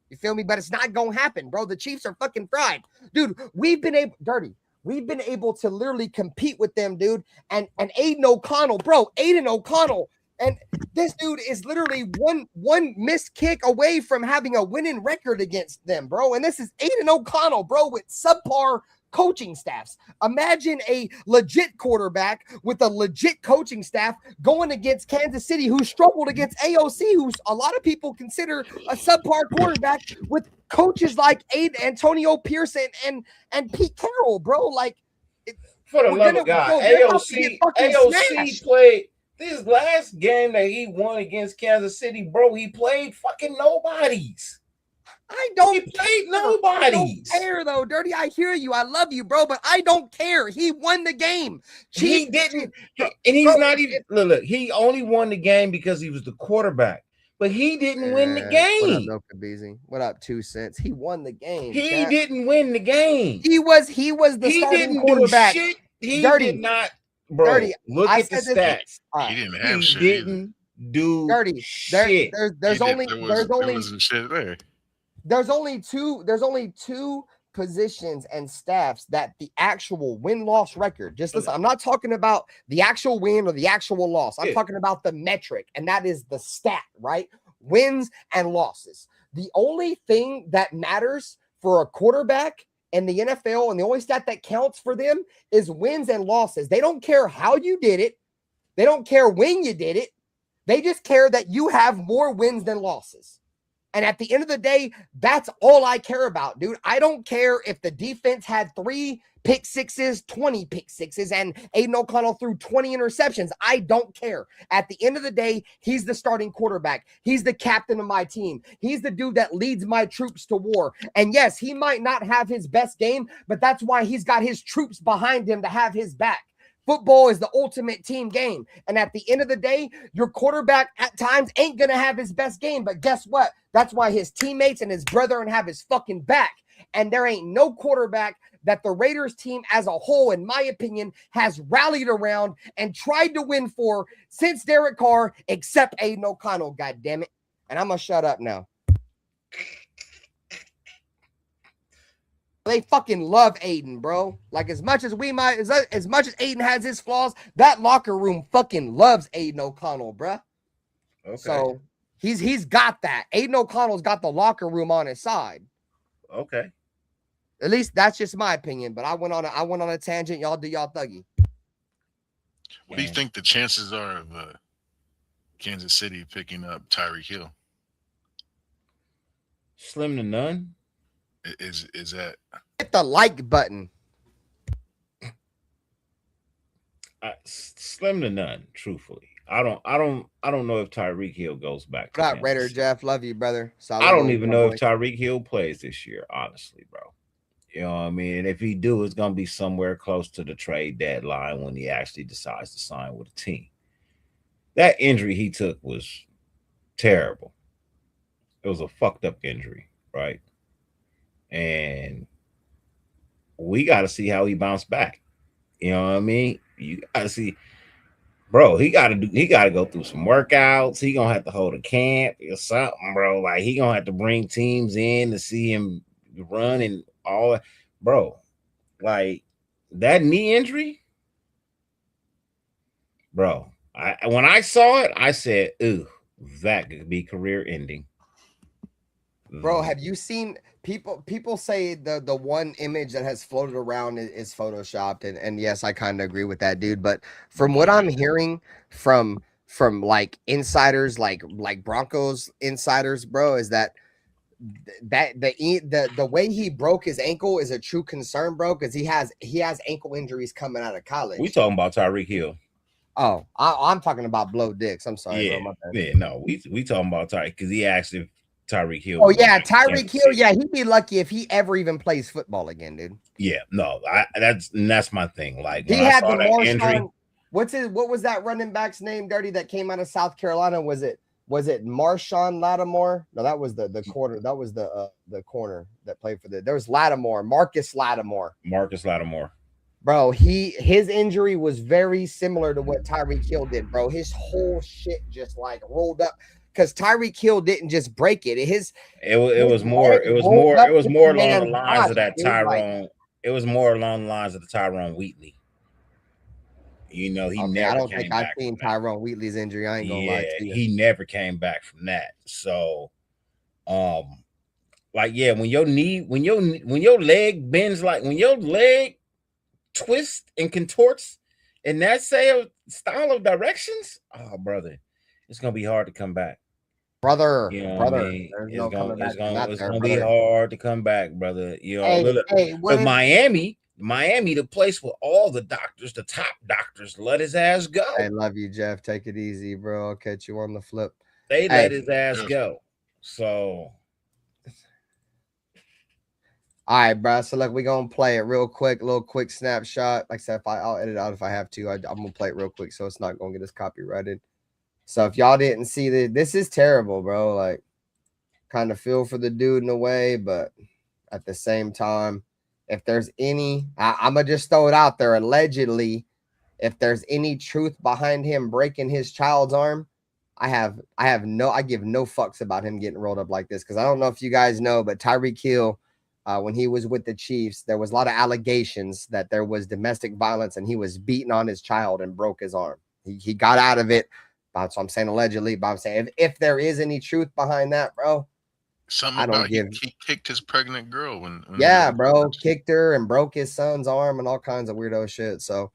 You feel me? But it's not gonna happen, bro. The Chiefs are fucking fried, dude. We've been able to literally compete with them, dude. And Aiden O'Connell, bro, and this dude is literally one missed kick away from having a winning record against them, bro. And this is Aiden O'Connell, bro, with subpar coaching staffs. Imagine a legit quarterback with a legit coaching staff going against Kansas City, who struggled against AOC, who's a lot of people consider a subpar quarterback, with coaches like Antonio Pearson and Pete Carroll, bro. Like, for the love of God, AOC played this last game that he won against Kansas City, bro. He played fucking nobodies. He played nobody. I don't care though, Dirty. I hear you. I love you, bro, but I don't care. He won the game. He didn't, and he's not even. Look, he only won the game because he was the quarterback, but he didn't win the game. What up, Kabizi? What up, 2 cents? He won the game. He didn't win the game. He was the starting quarterback. Do shit. He Dirty. did not, bro. Dirty. Look at the stats. He didn't have shit. Didn't do Dirty. shit. There's only shit there. There's only two positions and staffs that the actual win-loss record. Just listen, I'm not talking about the actual win or the actual loss. I'm talking about the metric, and that is the stat, right? Wins and losses. The only thing that matters for a quarterback in the NFL, and the only stat that counts for them, is wins and losses. They don't care how you did it. They don't care when you did it. They just care that you have more wins than losses. And at the end of the day, that's all I care about, dude. I don't care if the defense had 3 pick sixes, 20 pick sixes, and Aiden O'Connell threw 20 interceptions. I don't care. At the end of the day, he's the starting quarterback. He's the captain of my team. He's the dude that leads my troops to war. And yes, he might not have his best game, but that's why he's got his troops behind him to have his back. Football is the ultimate team game. And at the end of the day, your quarterback at times ain't going to have his best game. But guess what? That's why his teammates and his brethren have his fucking back. And there ain't no quarterback that the Raiders team as a whole, in my opinion, has rallied around and tried to win for since Derek Carr, except Aiden O'Connell, goddammit. And I'm going to shut up now. They fucking love Aiden, bro. Like, as much as Aiden has his flaws, that locker room fucking loves Aiden O'Connell, bro. Okay. So he's got that. Aiden O'Connell's got the locker room on his side. Okay. At least that's just my opinion. But I went on a tangent. Y'all do y'all thuggy. What do you think the chances are of Kansas City picking up Tyreek Hill? Slim to none. Is that? Hit the like button. Slim to none, truthfully. I don't know if Tyreek Hill goes back. Got Raider Jeff, love you, brother. Solid. I don't even know if Tyreek Hill plays this year, honestly, bro. You know what I mean? And if he do, it's gonna be somewhere close to the trade deadline when he actually decides to sign with a team. That injury he took was terrible. It was a fucked up injury, right? And we got to see how he bounced back. You know what I mean? You got to see, bro. He got to go through some workouts. He gonna have to hold a camp or something, bro. Like, he gonna have to bring teams in to see him run and all that, bro. Like, that knee injury, bro. When I saw it, I said, "Ooh, that could be career ending." Bro, have you seen people say the one image that has floated around is photoshopped, and yes, I kind of agree with that, dude. But from what I'm hearing from like insiders, like Broncos insiders, bro, is that the way he broke his ankle is a true concern, bro, because he has ankle injuries coming out of college. We talking about Tyreek Hill. Oh, I'm talking about blow dicks. I'm sorry, yeah, bro. Yeah, no, we talking about Tyreek because he actually. Tyreek Hill. Oh yeah, Tyreek Hill. Yeah, he'd be lucky if he ever even plays football again, dude. Yeah, no, that's my thing. Like, he had the injury. What was that running back's name, Dirty, that came out of South Carolina? Was it Marshawn Lattimore? No, that was the corner. That was the corner that played for there was Lattimore, Marcus Lattimore. Bro, his injury was very similar to what Tyreek Hill did, bro. His whole shit just like rolled up because Tyreek Hill didn't just break it. It was more along the lines of that Tyrone. It was more along the lines of the Tyrone Wheatley. You know, I don't think I've seen Tyrone Wheatley's injury. I ain't gonna lie to you. He never came back from that. So, like, yeah, when your leg bends, like when your leg twists and contorts in that same style of directions, oh, brother, it's gonna be hard to come back. Brother, you know brother, I mean? it's gonna be hard to come back, brother. You know, but Miami, the place with all the doctors, the top doctors, let his ass go. I love you, Jeff. Take it easy, bro. I'll catch you on the flip. They let his ass go. So, all right, bro. So look, we're gonna play it real quick, little quick snapshot. Like I said, I'll edit out if I have to. I'm gonna play it real quick, so it's not gonna get us copyrighted. So if y'all didn't see this is terrible, bro. Like, kind of feel for the dude in a way, but at the same time, if there's any, I'm gonna just throw it out there. Allegedly, if there's any truth behind him breaking his child's arm, I give no fucks about him getting rolled up like this. Because I don't know if you guys know, but Tyreek Hill, when he was with the Chiefs, there was a lot of allegations that there was domestic violence and he was beating on his child and broke his arm. He got out of it. So I'm saying allegedly, but I'm saying if there is any truth behind that, bro, something about he kicked his pregnant girl when bro, kicked her and broke his son's arm and all kinds of weirdo shit. So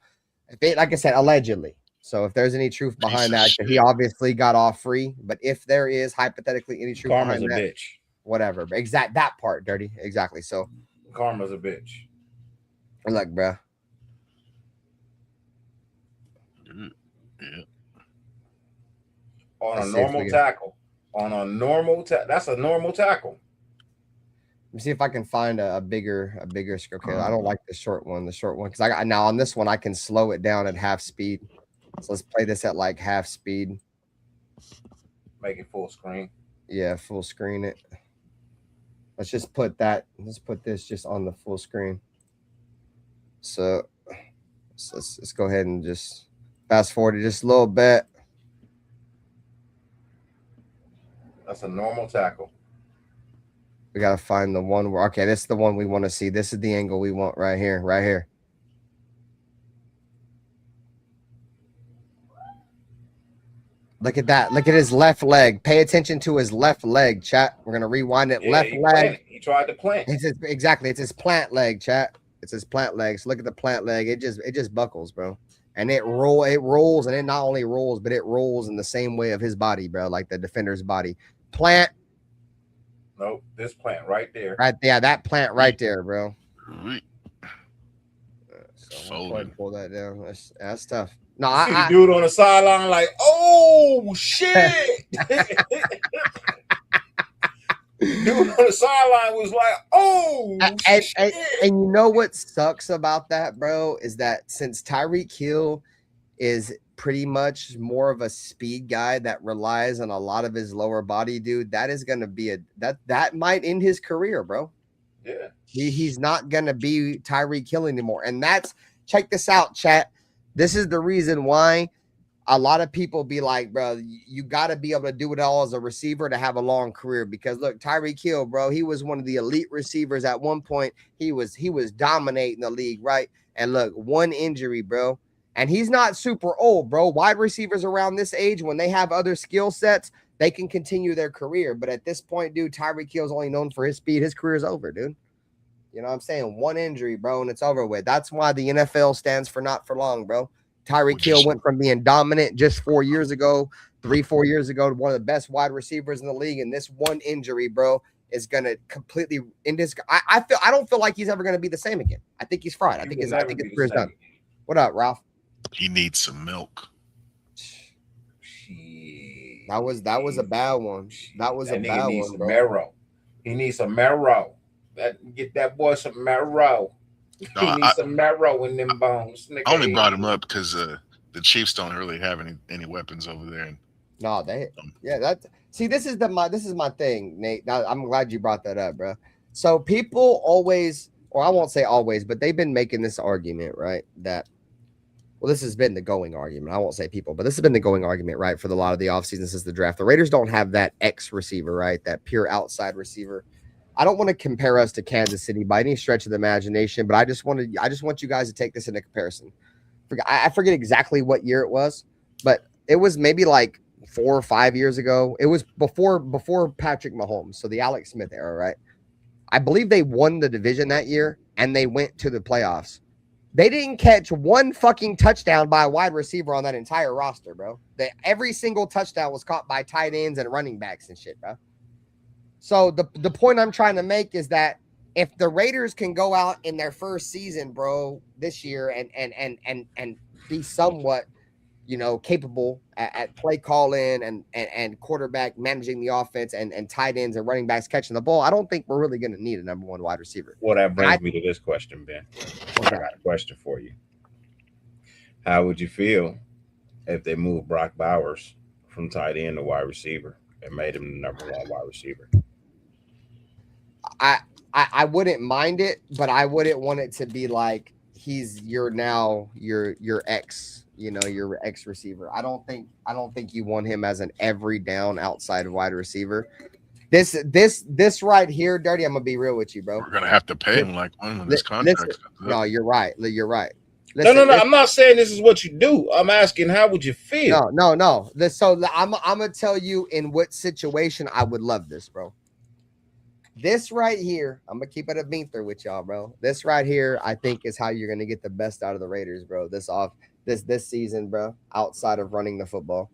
like I said, allegedly. So if there's any truth behind that, he obviously got off free. But if there is hypothetically any truth behind that, bitch. Whatever. That part, Dirty. Exactly. So karma's a bitch. Look, bro. Yeah. On a normal tackle. That's a normal tackle. Let me see if I can find a bigger screen. Okay, I don't like the short one. Because I got now on this one I can slow it down at half speed. So let's play this at like half speed. Make it full screen. Yeah, full screen it. Let's just put this just on the full screen. So let's go ahead and just fast forward it just a little bit. That's a normal tackle. We got to find the one where, okay, this is the one we want to see. This is the angle we want right here, right here. Look at that. Look at his left leg. Pay attention to his left leg, chat. We're going to rewind it. Left leg. He tried to plant. Exactly. It's his plant leg, chat. It's his plant leg. So look at the plant leg. It just buckles, bro. And it rolls, and it not only rolls, but it rolls in the same way of his body, bro, like the defender's body. Plant. Nope, this plant right there. Right, yeah, that plant right there, bro. So pull that down. That's tough. No, I dude on the sideline like, oh shit. Dude on the sideline was like, oh shit. And you know what sucks about that, bro, is that since Tyreek Hill is pretty much more of a speed guy that relies on a lot of his lower body, dude, that is going to be that might end his career, bro. Yeah. He's not going to be Tyreek Hill anymore. And check this out, chat. This is the reason why a lot of people be like, bro, you got to be able to do it all as a receiver to have a long career. Because look, Tyreek Hill, bro, he was one of the elite receivers at one point. He was dominating the league, right? And look, one injury, bro. And he's not super old, bro. Wide receivers around this age, when they have other skill sets, they can continue their career. But at this point, dude, Tyreek Hill's only known for his speed. His career is over, dude. You know what I'm saying? One injury, bro, and it's over with. That's why the NFL stands for not for long, bro. Tyreek Hill went from being dominant just 4 years ago, 4 years ago, to one of the best wide receivers in the league. And this one injury, bro, is gonna completely end his. I don't feel like he's ever gonna be the same again. I think he's fried. I think his career's done. What up, Ralph? He needs some milk. That was a bad one. That was a bad one, bro. Marrow. He needs some marrow. Get that boy some marrow. He needs some marrow in them bones. I only brought him up because the the Chiefs don't really have any weapons over there. And No, this is my thing, Nate. Now, I'm glad you brought that up, bro. So people always, or I won't say always, but they've been making this argument, right? That, well, this has been the going argument. I won't say people, but this has been the going argument, right? For a lot of the offseason since the draft. The Raiders don't have that X receiver, right? That pure outside receiver. I don't want to compare us to Kansas City by any stretch of the imagination, but I just want you guys to take this into comparison. I forget exactly what year it was, but it was maybe like 4 or 5 years ago. It was before Patrick Mahomes, so the Alex Smith era, right? I believe they won the division that year and they went to the playoffs. They didn't catch one fucking touchdown by a wide receiver on that entire roster, bro. Every single touchdown was caught by tight ends and running backs and shit, bro. So the point I'm trying to make is that if the Raiders can go out in their first season, bro, this year and be somewhat, capable at play calling and quarterback managing the offense and tight ends and running backs catching the ball, I don't think we're really going to need a number one wide receiver. Well, that brings me to this question, Ben. I got a question for you. How would you feel if they moved Brock Bowers from tight end to wide receiver and made him the number one wide receiver? I wouldn't mind it, but I wouldn't want it to be like he's your ex, your ex receiver. I don't think you want him as an every down outside wide receiver. This right here, Dirty, I'm gonna be real with you, bro. We're gonna have to pay him like one of his contracts. No, you're right. You're right. No. I'm not saying this is what you do. I'm asking, how would you feel? No. So I'm gonna tell you in what situation I would love this, bro. This right here, I'm gonna keep it a beather with y'all, bro. This right here, I think, is how you're gonna get the best out of the Raiders, bro. This season, bro. Outside of running the football,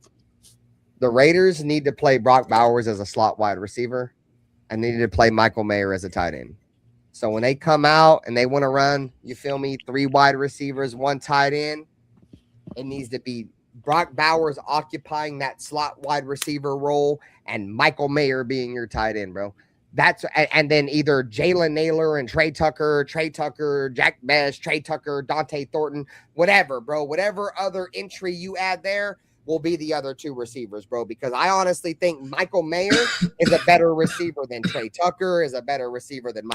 the Raiders need to play Brock Bowers as a slot wide receiver, and they need to play Michael Mayer as a tight end. So when they come out and they want to run, you feel me, 3 wide receivers, 1 tight end, it needs to be Brock Bowers occupying that slot wide receiver role and Michael Mayer being your tight end, bro. And then either Jalen Naylor and Trey Tucker, Jack Best, Trey Tucker, Dante Thornton, whatever, bro. Whatever other entry you add there will be the other 2 receivers, bro. Because I honestly think Michael Mayer is a better receiver than Trey Tucker, is a better receiver than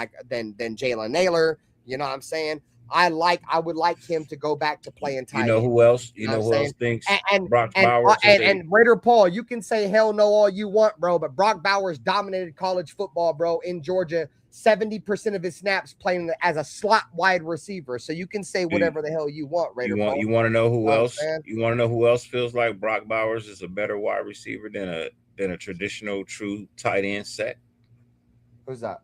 Jalen Naylor. You know what I'm saying? I would like him to go back to playing tight end. You know who else? You know who else thinks Brock Bowers and Raider Paul, you can say hell no all you want, bro, but Brock Bowers dominated college football, bro, in Georgia. 70% of his snaps playing as a slot wide receiver. So you can say whatever the hell you want, Raider Paul. You want to know who else? You want to know who else feels like Brock Bowers is a better wide receiver than a traditional true tight end set? Who's that?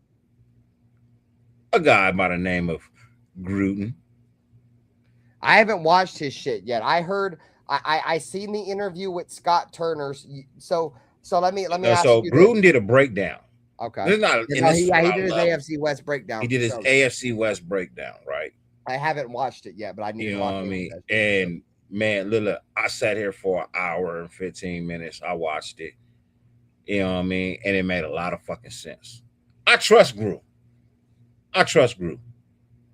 A guy by the name of Gruden. I haven't watched his shit yet. I heard I seen the interview with Scott Turner. So let me ask you. So Gruden did a breakdown. Okay. He did his AFC West breakdown. He did his AFC West breakdown, right? I haven't watched it yet, but I need to watch it. You know what I mean? And man, Lila, I sat here for an hour and 15 minutes. I watched it. You know what I mean? And it made a lot of fucking sense. I trust Gruden.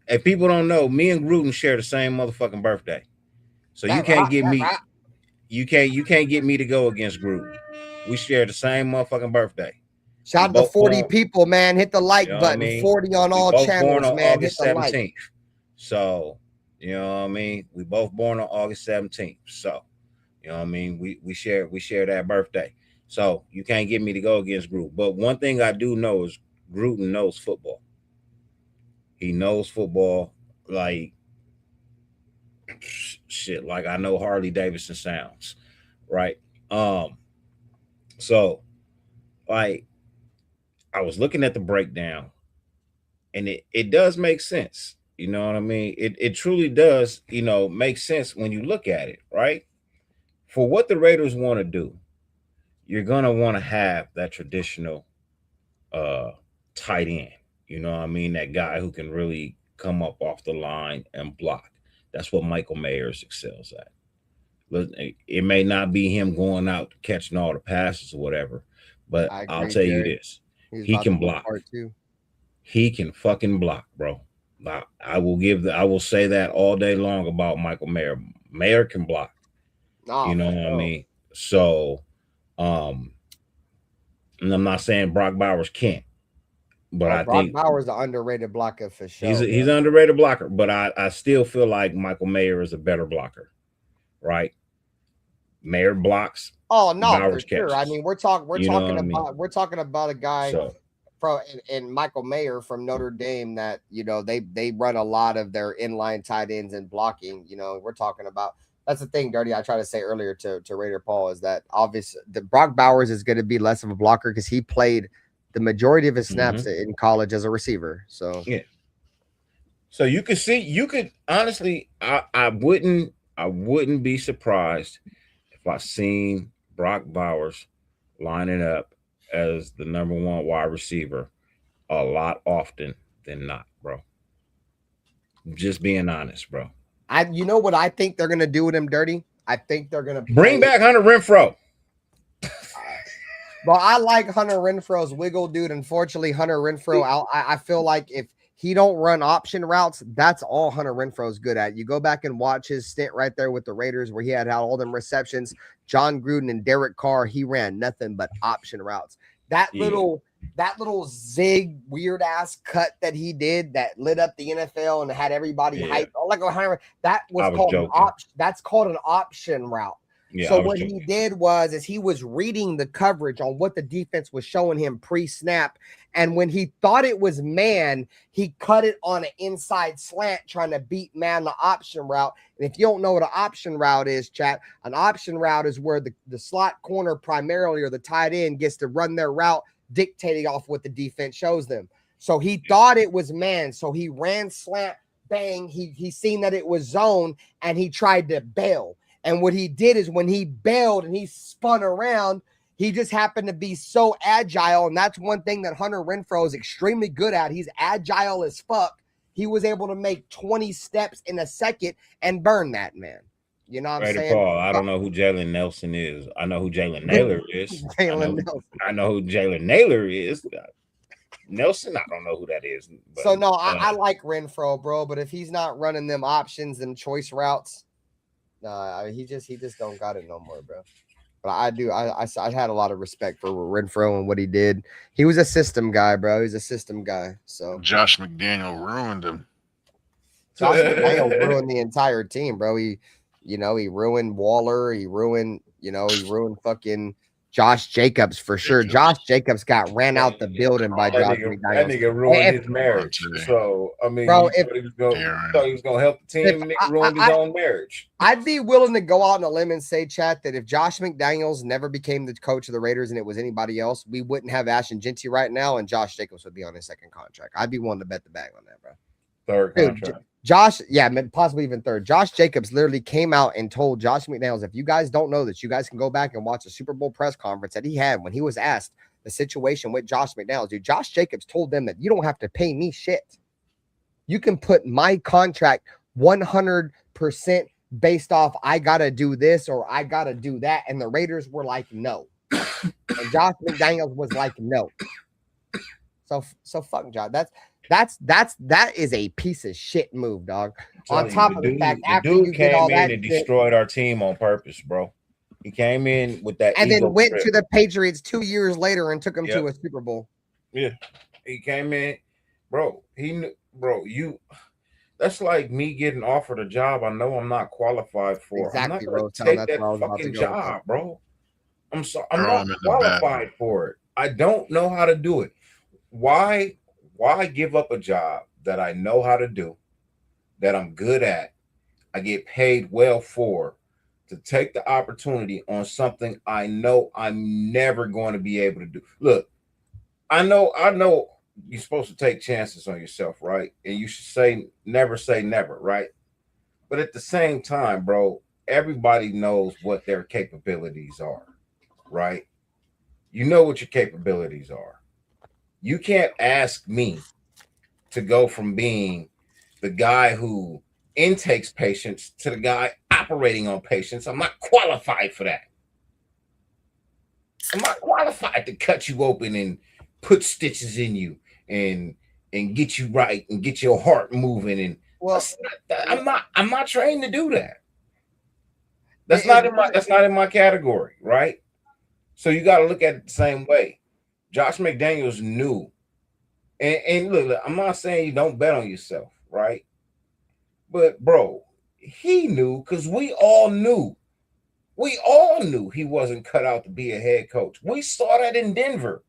If people don't know, me and Gruden share the same motherfucking birthday. So you can't get me. You can't get me to go against Gruden. We share the same motherfucking birthday. Shout out to 40 people, man. Hit the like button. 40 on all channels, man. Hit the like. So, you know what I mean? We both born on August 17th. So, you know what I mean? We share that birthday. So you can't get me to go against Gruden. But one thing I do know is Gruden knows football. He knows football like shit, like I know Harley Davidson sounds, right? So like I was looking at the breakdown and it does make sense. You know what I mean? It truly does, make sense when you look at it, right? For what the Raiders want to do, you're going to want to have that traditional tight end. You know what I mean? That guy who can really come up off the line and block. That's what Michael Mayers excels at. It may not be him going out catching all the passes or whatever, but I'll tell you this. He can block. He can fucking block, bro. I will say that all day long about Michael Mayer. Mayer can block. Oh, You know what I mean? So, and I'm not saying Brock Bowers can't, but I Brock think Bowers is an underrated blocker for sure. he's an underrated blocker. But I still feel like Michael Mayer is a better blocker, right? Mayer blocks. Oh no, Bowers for sure. I catches. mean, we're talking about a guy So from and Michael Mayer from Notre Dame that they run a lot of their inline tight ends and blocking. We're talking about that's the thing, Dirty. I tried to say earlier to Raider Paul is that obviously the Brock Bowers is going to be less of a blocker because he played the majority of his snaps in college as a receiver. So yeah. So you could honestly, I wouldn't be surprised if I seen Brock Bowers lining up as the number 1 wide receiver a lot often than not, bro. Just being honest, bro. you know what I think they're gonna do with him, Dirty? I think they're gonna Bring back Hunter Renfrow. Well, I like Hunter Renfro's wiggle, dude. Unfortunately, Hunter Renfro, I feel like if he don't run option routes, that's all Hunter Renfro's good at. You go back and watch his stint right there with the Raiders where he had all them receptions. John Gruden and Derek Carr, he ran nothing but option routes. That little zig weird ass cut that he did that lit up the NFL and had everybody hyped. Like that was called an option. That's called an option route. Yeah, so what he did was he was reading the coverage on what the defense was showing him pre-snap. And when he thought it was man, he cut it on an inside slant trying to beat man the option route. And if you don't know what an option route is, chat, an option route is where the slot corner primarily or the tight end gets to run their route dictating off what the defense shows them. So he thought it was man. So he ran slant, bang. He seen that it was zone and he tried to bail. And what he did is when he bailed and he spun around, he just happened to be so agile. And that's one thing that Hunter Renfrow is extremely good at. He's agile as fuck. He was able to make 20 steps in a second and burn that man. You know what I'm saying? Paul, I don't know who Jalen Nelson is. I know who Jalen Naylor is. I know who Jalen Naylor is. Nelson, I don't know who that is. But, so, no, I like Renfrow, bro. But if he's not running them options and choice routes, he just don't got it no more, bro. But I do. I had a lot of respect for Renfrow and what he did. He was a system guy, bro. He's a system guy. So Josh McDaniel ruined him. Josh McDaniel ruined the entire team, bro. He ruined Waller. He ruined fucking Josh Jacobs for sure. Josh Jacobs got ran out the building by Josh McDaniels. That nigga ruined his marriage. So I mean, bro, he was gonna help the team, and nigga ruined his own marriage. I'd be willing to go out on a limb and say, chat, that if Josh McDaniels never became the coach of the Raiders and it was anybody else, we wouldn't have Ashton Genty right now, and Josh Jacobs would be on his second contract. I'd be willing to bet the bag on that, bro. Third contract. Josh, possibly even third. Josh Jacobs literally came out and told Josh McDaniels, if you guys don't know this, you guys can go back and watch the Super Bowl press conference that he had when he was asked the situation with Josh McDaniels. Dude, Josh Jacobs told them that you don't have to pay me shit. You can put my contract 100% based off I got to do this or I got to do that. And the Raiders were like, no. And Josh McDaniels was like, no. So fuck Josh. That is a piece of shit move, dog. On top of the fact, after you did all that, and destroyed our team on purpose, bro. He came in with that, and then went to the Patriots 2 years later and took him to a Super Bowl. Yeah, he came in, bro. That's like me getting offered a job I know I'm not qualified for. Exactly, I'm not gonna take that fucking job, bro. I'm sorry, I'm not qualified for it. I don't know how to do it. Why give up a job that I know how to do, that I'm good at, I get paid well for, to take the opportunity on something I know I'm never going to be able to do? Look, I know you're supposed to take chances on yourself, right? And you should say never, right? But at the same time, bro, everybody knows what their capabilities are, right? You know what your capabilities are. You can't ask me to go from being the guy who intakes patients to the guy operating on patients. I'm not qualified for that. I'm not qualified to cut you open and put stitches in you and get you right and get your heart moving. And I'm not trained to do that. That's not in my category, right? So you got to look at it the same way. Josh McDaniels knew, and look, I'm not saying you don't bet on yourself, right? But bro, he knew because we all knew. We all knew he wasn't cut out to be a head coach. We saw that in Denver.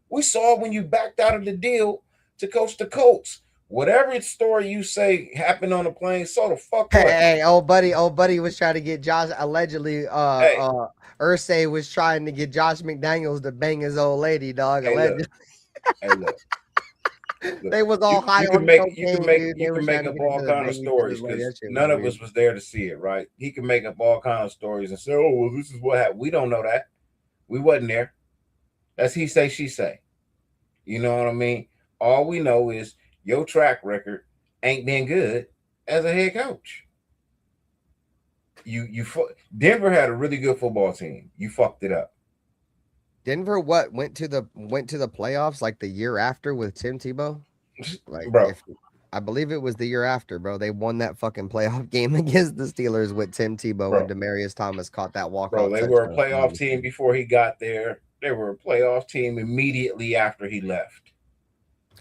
We saw when you backed out of the deal to coach the Colts. Whatever story you say happened on the plane, so the fuck what? Hey, old buddy was trying to get Josh allegedly. Ursay was trying to get Josh McDaniels to bang his old lady, dog. Hey, allegedly. Look. They was all high you on can make cocaine, you can make up all kind of stories because none of us was there to see it, right? He can make up all kind of stories and say, "Oh, well, this is what happened." We don't know that. We wasn't there. That's he say, she say. You know what I mean? All we know is your track record ain't been good as a head coach. Denver had a really good football team. You fucked it up. Denver went to the playoffs like the year after with Tim Tebow? Like, bro, I believe it was the year after, bro. They won that fucking playoff game against the Steelers with Tim Tebow when Demaryius Thomas caught that walk-off. Bro, they were a playoff team before he got there. They were a playoff team immediately after he left.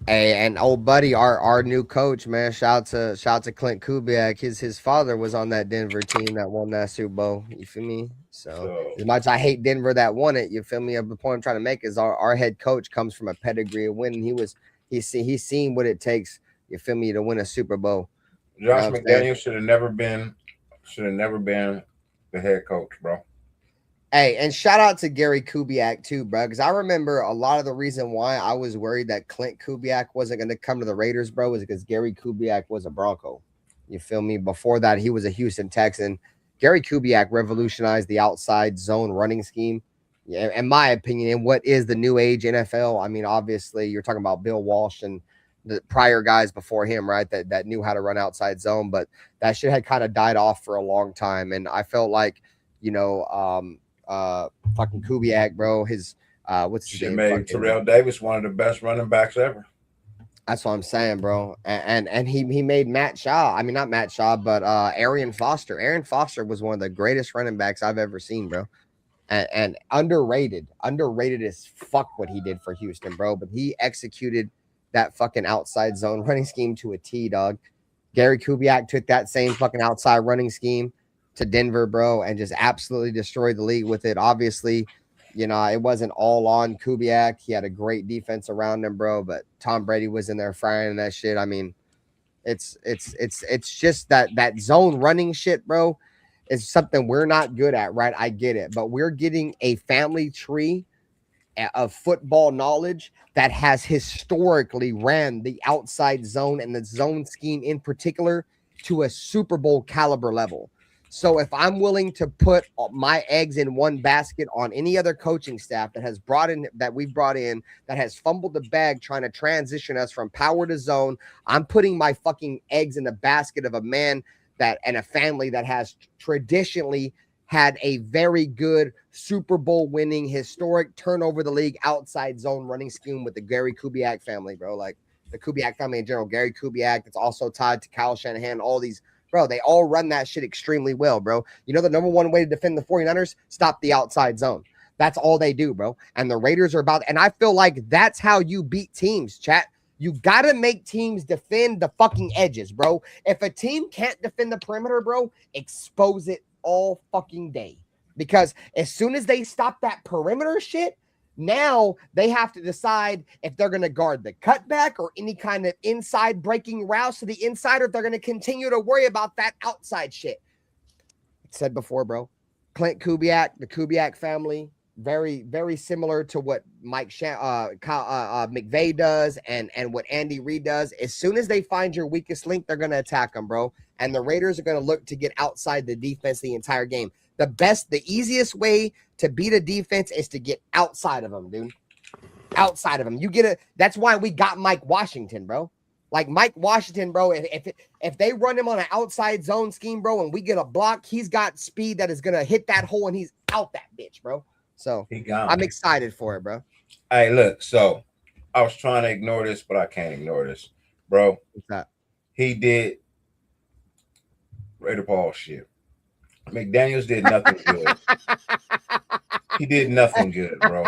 Hey, and old buddy, our new coach, man. Shout to Clint Kubiak. His father was on that Denver team that won that Super Bowl. You feel me? So as much as I hate Denver that won it, you feel me? The point I'm trying to make is our head coach comes from a pedigree of winning. He's seen what it takes, you feel me, to win a Super Bowl. Josh McDaniels should have never been the head coach, bro. Hey, and shout out to Gary Kubiak too, bro, because I remember a lot of the reason why I was worried that Clint Kubiak wasn't going to come to the Raiders, bro, was because Gary Kubiak was a Bronco. You feel me? Before that, he was a Houston Texan. Gary Kubiak revolutionized the outside zone running scheme, in my opinion, in what is the new age NFL. I mean, obviously, you're talking about Bill Walsh and the prior guys before him, right, that knew how to run outside zone, but that shit had kind of died off for a long time, and I felt like, fucking Kubiak, bro. His what's his name? Made Terrell Davis one of the best running backs ever. That's what I'm saying, bro. And he made Matt Shaw. I mean, not Matt Shaw, but Arian Foster. Arian Foster was one of the greatest running backs I've ever seen, bro. And underrated as fuck what he did for Houston, bro. But he executed that fucking outside zone running scheme to a T, dog. Gary Kubiak took that same fucking outside running scheme to Denver, bro, and just absolutely destroyed the league with it. Obviously, it wasn't all on Kubiak. He had a great defense around him, bro, but Tom Brady was in there firing that shit. I mean, it's just that zone running shit, bro, is something we're not good at, right? I get it, but we're getting a family tree of football knowledge that has historically ran the outside zone and the zone scheme in particular to a Super Bowl caliber level. So if I'm willing to put my eggs in one basket on any other coaching staff that we've brought in that has fumbled the bag trying to transition us from power to zone, I'm putting my fucking eggs in the basket of a man and a family that has traditionally had a very good Super Bowl winning historic turnover the league outside zone running scheme with the Gary Kubiak family, bro. Like the Kubiak family in general, Gary Kubiak, that's also tied to Kyle Shanahan, all these. Bro, they all run that shit extremely well, bro. The number one way to defend the 49ers, stop the outside zone. That's all they do, bro. And the Raiders are about, and I feel like that's how you beat teams, chat. You got to make teams defend the fucking edges, bro. If a team can't defend the perimeter, bro, expose it all fucking day. Because as soon as they stop that perimeter shit, now they have to decide if they're going to guard the cutback or any kind of inside breaking routes to the inside, or if they're going to continue to worry about that outside shit. I said before, bro, Clint Kubiak, the Kubiak family, very, very similar to what McVay does and what Andy Reid does. As soon as they find your weakest link, they're going to attack them, bro. And the Raiders are going to look to get outside the defense the entire game. The easiest way to beat a defense is to get outside of them, dude. Outside of them. That's why we got Mike Washington, bro. Like Mike Washington, bro, if they run him on an outside zone scheme, bro, and we get a block, he's got speed that is going to hit that hole and he's out that bitch, bro. So I'm excited for it, bro. Hey, look, so I was trying to ignore this, but I can't ignore this, bro. What's that? He did Raider Paul shit. McDaniels did nothing good. He did nothing good, bro.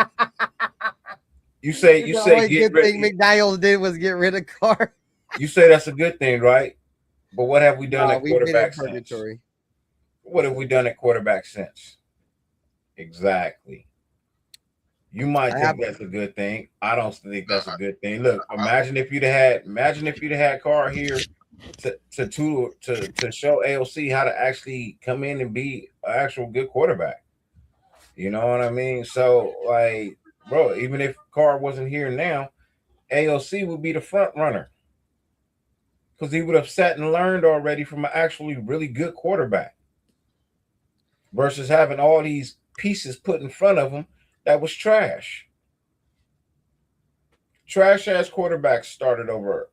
You say The only get good thing rid. McDaniels did was get rid of Carr. You say that's a good thing, right? But what have we done at We've been in quarterback since? purgatory. What have we done at quarterback since? Exactly. You might think that's a good thing. I don't think that's a good thing. Look, imagine if you'd have had Carr here to show AOC how to actually come in and be an actual good quarterback. You know what I mean? So, like, bro, even if Carr wasn't here now, AOC would be the front runner because he would have sat and learned already from an actually really good quarterback versus having all these pieces put in front of him that was trash. Trash ass quarterbacks started over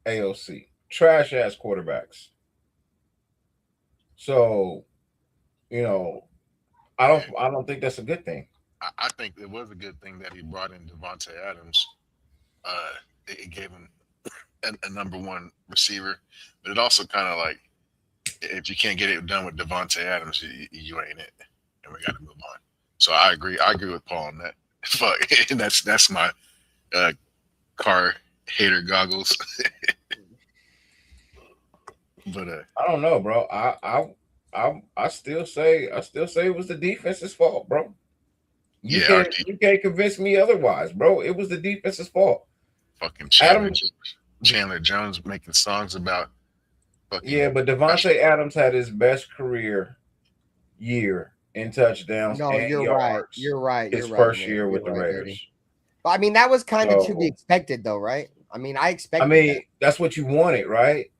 AOC. Trash ass quarterbacks. So, you know, I don't think that's a good thing. I think it was a good thing that he brought in Devontae Adams. It gave him a number one receiver, but it also kind of like, if you can't get it done with Devontae Adams, you ain't it, and we got to move on. So I agree with Paul on that. Fuck, that's my Carr hater goggles. But I don't know, bro. I still say it was the defense's fault, bro. You can't convince me otherwise, bro. It was the defense's fault. Fucking Chandler Jones making songs about fucking but Devontae Adams had his best career year in touchdowns. No, and you're yards right. You're right. His You're first right, year with the right, Raiders. Dirty. But I mean, that was kind of to be expected, though, right? I mean, I expected. That's what you wanted, right?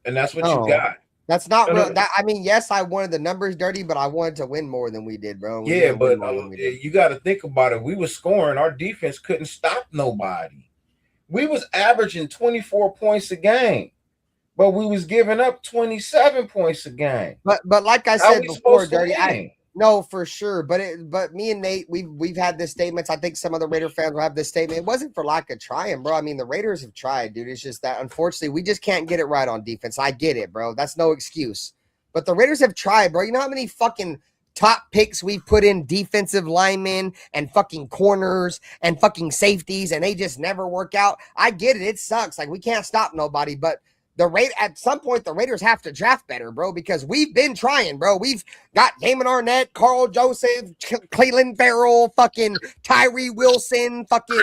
And that's what you got. That's not real. That, I mean, yes, I wanted the numbers, Dirty, but I wanted to win more than we did, bro. But you got to think about it. We were scoring. Our defense couldn't stop nobody. We was averaging 24 points a game, but we was giving up 27 points a game. But like I said before, Dirty, no, for sure. But me and Nate, we've had this statements. I think some other Raider fans will have this statement. It wasn't for lack of trying, bro. I mean, the Raiders have tried, dude. It's just that unfortunately we just can't get it right on defense. I get it, bro. That's no excuse. But the Raiders have tried, bro. You know how many fucking top picks we've put in defensive linemen and fucking corners and fucking safeties, and they just never work out. I get it. It sucks. Like, we can't stop nobody, but at some point, the Raiders have to draft better, bro, because we've been trying, bro. We've got Damon Arnett, Carl Joseph, Cleveland Farrell, fucking Tyree Wilson, fucking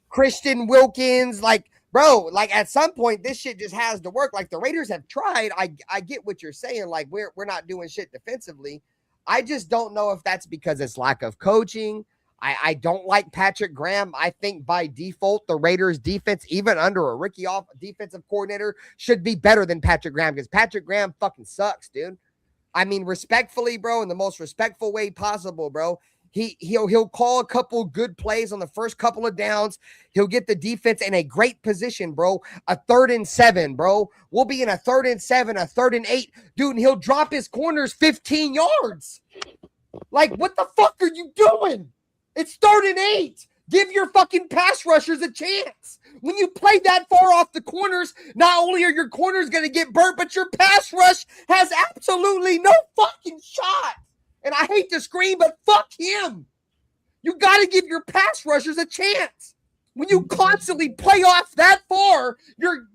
Christian Wilkins. Like, bro, like at some point, this shit just has to work. Like, the Raiders have tried. I get what you're saying. Like, we're not doing shit defensively. I just don't know if that's because it's lack of coaching. I don't like Patrick Graham. I think by default, the Raiders defense, even under a rookie defensive coordinator, should be better than Patrick Graham because Patrick Graham fucking sucks, dude. I mean, respectfully, bro, in the most respectful way possible, bro. He'll call a couple good plays on the first couple of downs. He'll get the defense in a great position, bro. A 3rd and 7, bro. We'll be in a 3rd and 7, a 3rd and 8. Dude, and he'll drop his corners 15 yards. Like, what the fuck are you doing? It's 3rd and 8. Give your fucking pass rushers a chance. When you play that far off the corners, not only are your corners going to get burnt, but your pass rush has absolutely no fucking shot. And I hate to scream, but fuck him. You got to give your pass rushers a chance. When you constantly play off that far, you're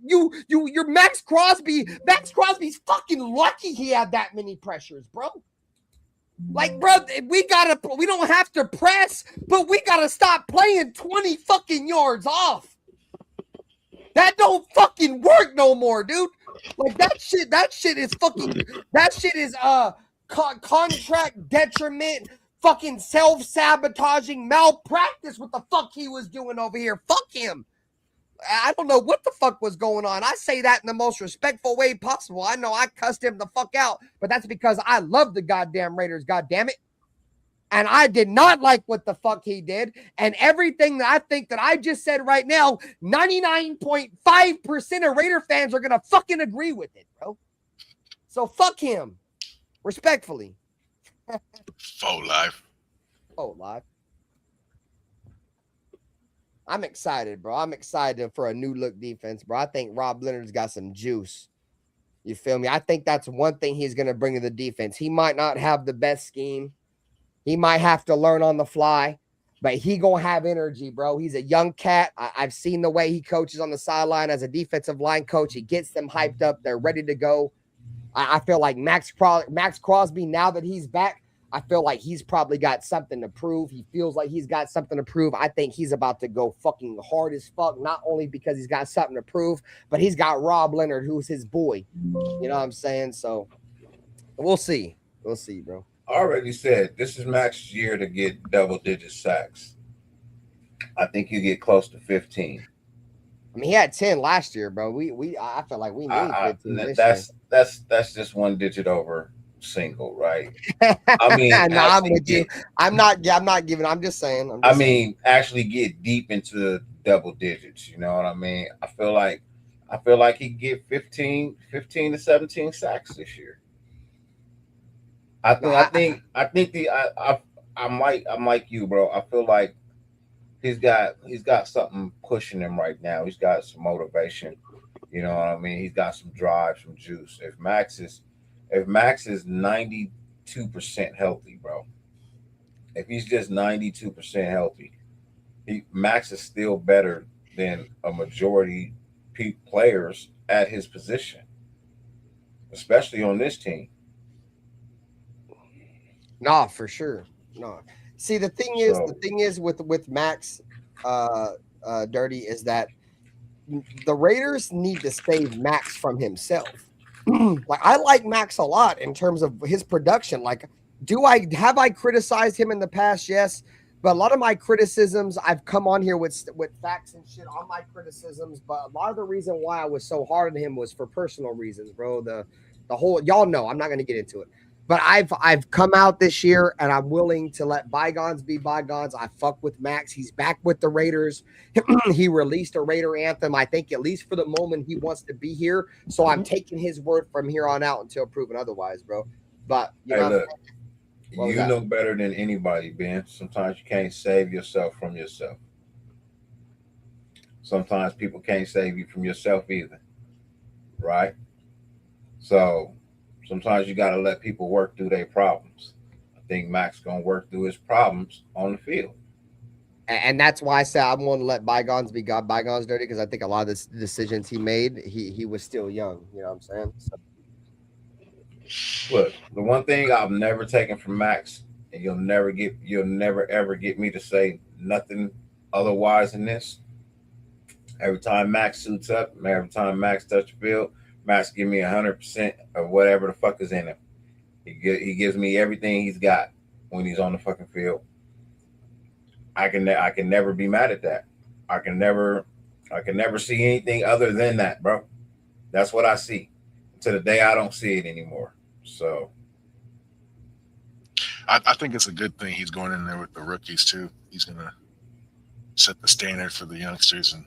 Max Crosby. Max Crosby's fucking lucky he had that many pressures, bro. Like, bro, we don't have to press, but we gotta stop playing 20 fucking yards off. That don't fucking work no more, dude. Like, that shit is contract detriment, fucking self-sabotaging malpractice. What the fuck he was doing over here? Fuck him. I don't know what the fuck was going on. I say that in the most respectful way possible. I know I cussed him the fuck out, but that's because I love the goddamn Raiders, goddamn it. And I did not like what the fuck he did. And everything that I think that I just said right now, 99.5% of Raider fans are going to fucking agree with it, bro. So fuck him. Respectfully. Faux life. Faux life. I'm excited, bro. I'm excited for a new look defense, bro. I think Rob Leonard's got some juice. You feel me? I think that's one thing he's going to bring to the defense. He might not have the best scheme. He might have to learn on the fly, but he going to have energy, bro. He's a young cat. I've seen the way he coaches on the sideline as a defensive line coach. He gets them hyped up. They're ready to go. I feel like Max Crosby, now that he's back, I feel like he's probably got something to prove. He feels like he's got something to prove. I think he's about to go fucking hard as fuck, not only because he's got something to prove, but he's got Rob Leonard, who's his boy. You know what I'm saying? So we'll see. We'll see, bro. I already said this is Max's year to get double-digit sacks. I think you get close to 15. I mean, he had 10 last year, bro. I feel like we need 15 this year. That's just one digit over single, right? I mean, no, I'm with you. I'm not giving. I'm just saying. Actually get deep into double digits. You know what I mean? I feel like he could get 15 to 17 sacks this year. I'm like you, bro. I feel like he's got something pushing him right now. He's got some motivation. You know what I mean? He's got some drive, some juice. If Max is 92% healthy, bro. If he's just 92% healthy, Max is still better than a majority players at his position, especially on this team. No, for sure. No. See, the thing is with Max Dirty is that the Raiders need to save Max from himself. Like, I like Max a lot in terms of his production. Like, have I criticized him in the past? Yes. But a lot of my criticisms, I've come on here with facts and shit on my criticisms. But a lot of the reason why I was so hard on him was for personal reasons, bro. The whole, y'all know, I'm not going to get into it. But I've come out this year and I'm willing to let bygones be bygones. I fuck with Max. He's back with the Raiders. He released a Raider anthem. I think at least for the moment he wants to be here. So I'm taking his word from here on out until proven otherwise, bro. But you know better than anybody, Ben. Sometimes you can't save yourself from yourself. Sometimes people can't save you from yourself either. Right? So sometimes you got to let people work through their problems. I think Max going to work through his problems on the field. And that's why I said I'm going to let bygones be bygones dirty, because I think a lot of the decisions he made, he was still young. You know what I'm saying? So. Look, the one thing I've never taken from Max, and you'll never ever get me to say nothing otherwise in this. Every time Max suits up, every time Max touch the field, Max give me 100% of whatever the fuck is in him. He gives me everything he's got when he's on the fucking field. I can never be mad at that. I can never see anything other than that, bro. That's what I see. To the day I don't see it anymore. So I think it's a good thing he's going in there with the rookies too. He's gonna set the standard for the youngsters and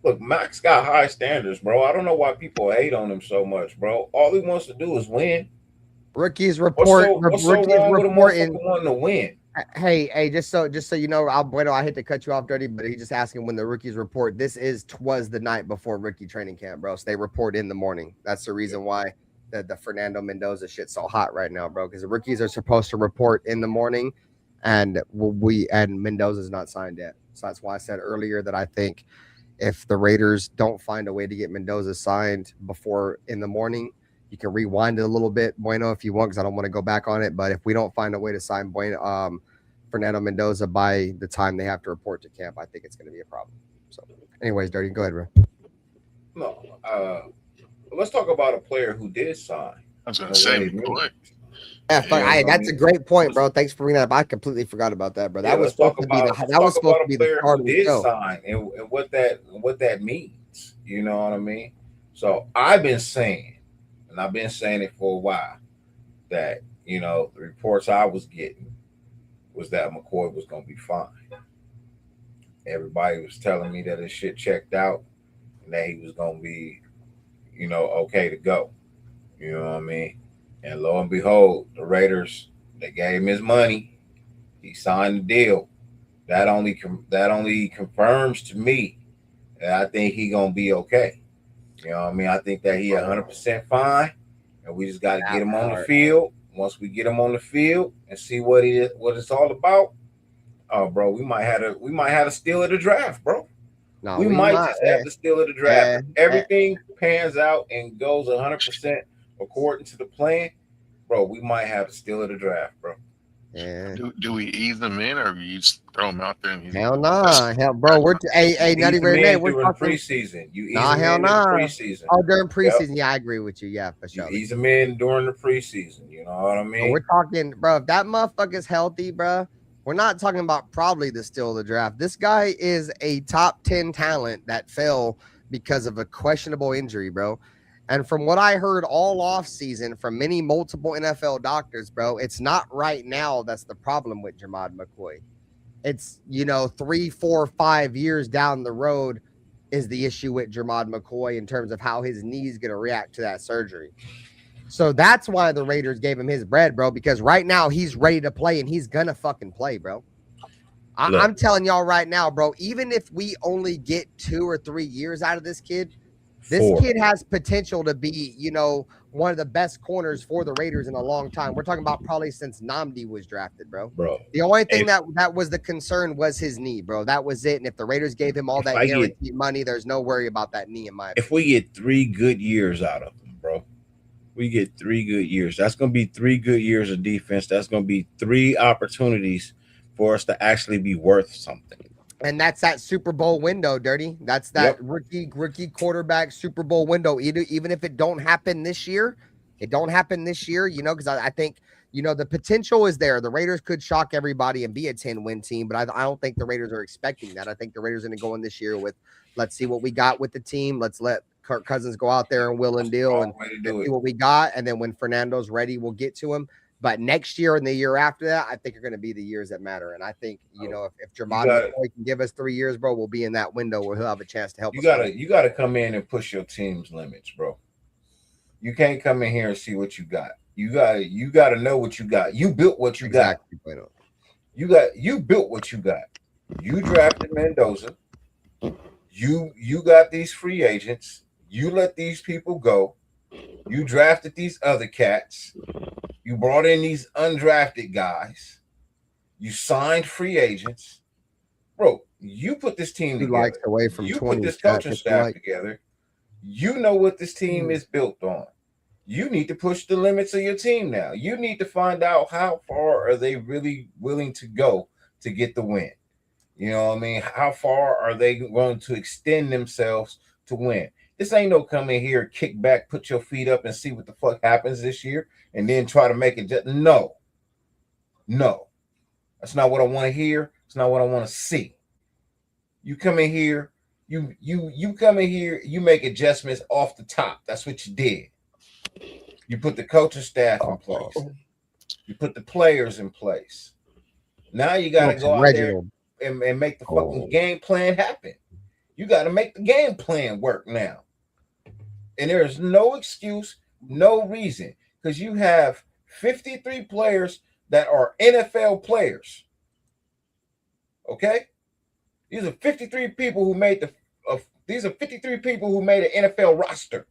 look, Max got high standards, bro. I don't know why people hate on him so much, bro. All he wants to do is win. Rookies report. What's so wrong with a motherfucker wanting to win? Hey, just so you know, I hate to cut you off, Dirty, but he's just asking when the rookies report. This was the night before rookie training camp, bro. So they report in the morning. That's the reason why the Fernando Mendoza shit's so hot right now, bro. Because the rookies are supposed to report in the morning, and Mendoza's not signed yet. So that's why I said earlier that I think if the Raiders don't find a way to get Mendoza signed before in the morning, you can rewind it a little bit, Bueno, if you want, because I don't want to go back on it. But if we don't find a way to sign Fernando Mendoza by the time they have to report to camp, I think it's going to be a problem. So, anyways, Dirty, go ahead, bro. No, let's talk about a player who did sign. I was going to say, yeah, that's a great point, bro. Thanks for bringing that up. I completely forgot about that, bro. That was supposed to be the start of the show. Sign and what that means. You know what I mean? So I've been saying, and I've been saying it for a while, that the reports I was getting was that McCoy was going to be fine. Everybody was telling me that his shit checked out and that he was going to be, okay to go. You know what I mean? And lo and behold, the Raiders, they gave him his money. He signed the deal. That only confirms to me that I think he's gonna be okay. You know what I mean? I think that he 100% fine, and we just got to get him on the field. Once we get him on the field and see what it's all about, oh, bro, we might have a steal of the draft, bro. No, we might just have the steal of the draft. If everything pans out and goes 100% according to the plan, bro, we might have the steal of the draft, bro. Yeah. Do we ease them in, or you just throw them out there? And hell nah, hell, bro. We're Nutty Renee. We're talking preseason. You ease nah, them hell in nah. in preseason. Oh, during preseason, yeah, I agree with you. Yeah, for sure. You ease them in during the preseason. You know what I mean? We're talking, bro. If that motherfucker's healthy, bro, we're not talking about probably the steal of the draft. This guy is a top 10 talent that fell because of a questionable injury, bro. And from what I heard all off season from multiple NFL doctors, bro, it's not right now that's the problem with Jermod McCoy. It's, 3, 4, 5 years down the road is the issue with Jermod McCoy in terms of how his knee's going to react to that surgery. So that's why the Raiders gave him his bread, bro, because right now he's ready to play and he's going to fucking play, bro. I'm telling y'all right now, bro, even if we only get 2 or 3 years out of this kid, this kid has potential to be, one of the best corners for the Raiders in a long time. We're talking about probably since Nnamdi was drafted, bro. The only thing that was the concern was his knee, bro. That was it. And if the Raiders gave him all that guaranteed money, there's no worry about that knee in my opinion. If we get 3 good years out of him, bro, we get 3 good years. That's going to be 3 good years of defense. That's going to be 3 opportunities for us to actually be worth something. And that's that Super Bowl window, Dirty. That's that rookie quarterback Super Bowl window. Even if it don't happen this year, because I think, the potential is there. The Raiders could shock everybody and be a 10-win team, but I don't think the Raiders are expecting that. I think the Raiders are going to go in this year with, let's see what we got with the team. Let's let Kirk Cousins go out there and will and deal and see what we got. And then when Fernando's ready, we'll get to him. But next year and the year after that, I think are going to be the years that matter. And I think, if Jermod McCoy can give us 3 years, bro, we'll be in that window where he'll have a chance to help us. You gotta come in and push your team's limits, bro. You can't come in here and see what you got. You gotta know what you got. You built what you got. You built what you got. You drafted Mendoza. You got these free agents. You let these people go. You drafted these other cats. You brought in these undrafted guys. You signed free agents. Bro, you put this team together. You put this coaching staff together. You know what this team is built on. You need to push the limits of your team now. You need to find out how far are they really willing to go to get the win. You know what I mean? How far are they going to extend themselves to win? This ain't no come in here, kick back, put your feet up and see what the fuck happens this year and then try to make it just no. That's not what I want to hear. It's not what I want to see. You come in here, you come in here, you make adjustments off the top. That's what you did. You put the coaching staff in place. You put the players in place. Now you got to go out there and make the fucking game plan happen. You got to make the game plan work now. And there is no excuse, no reason, because you have 53 players that are NFL players. Okay? These are 53 people who made an NFL roster.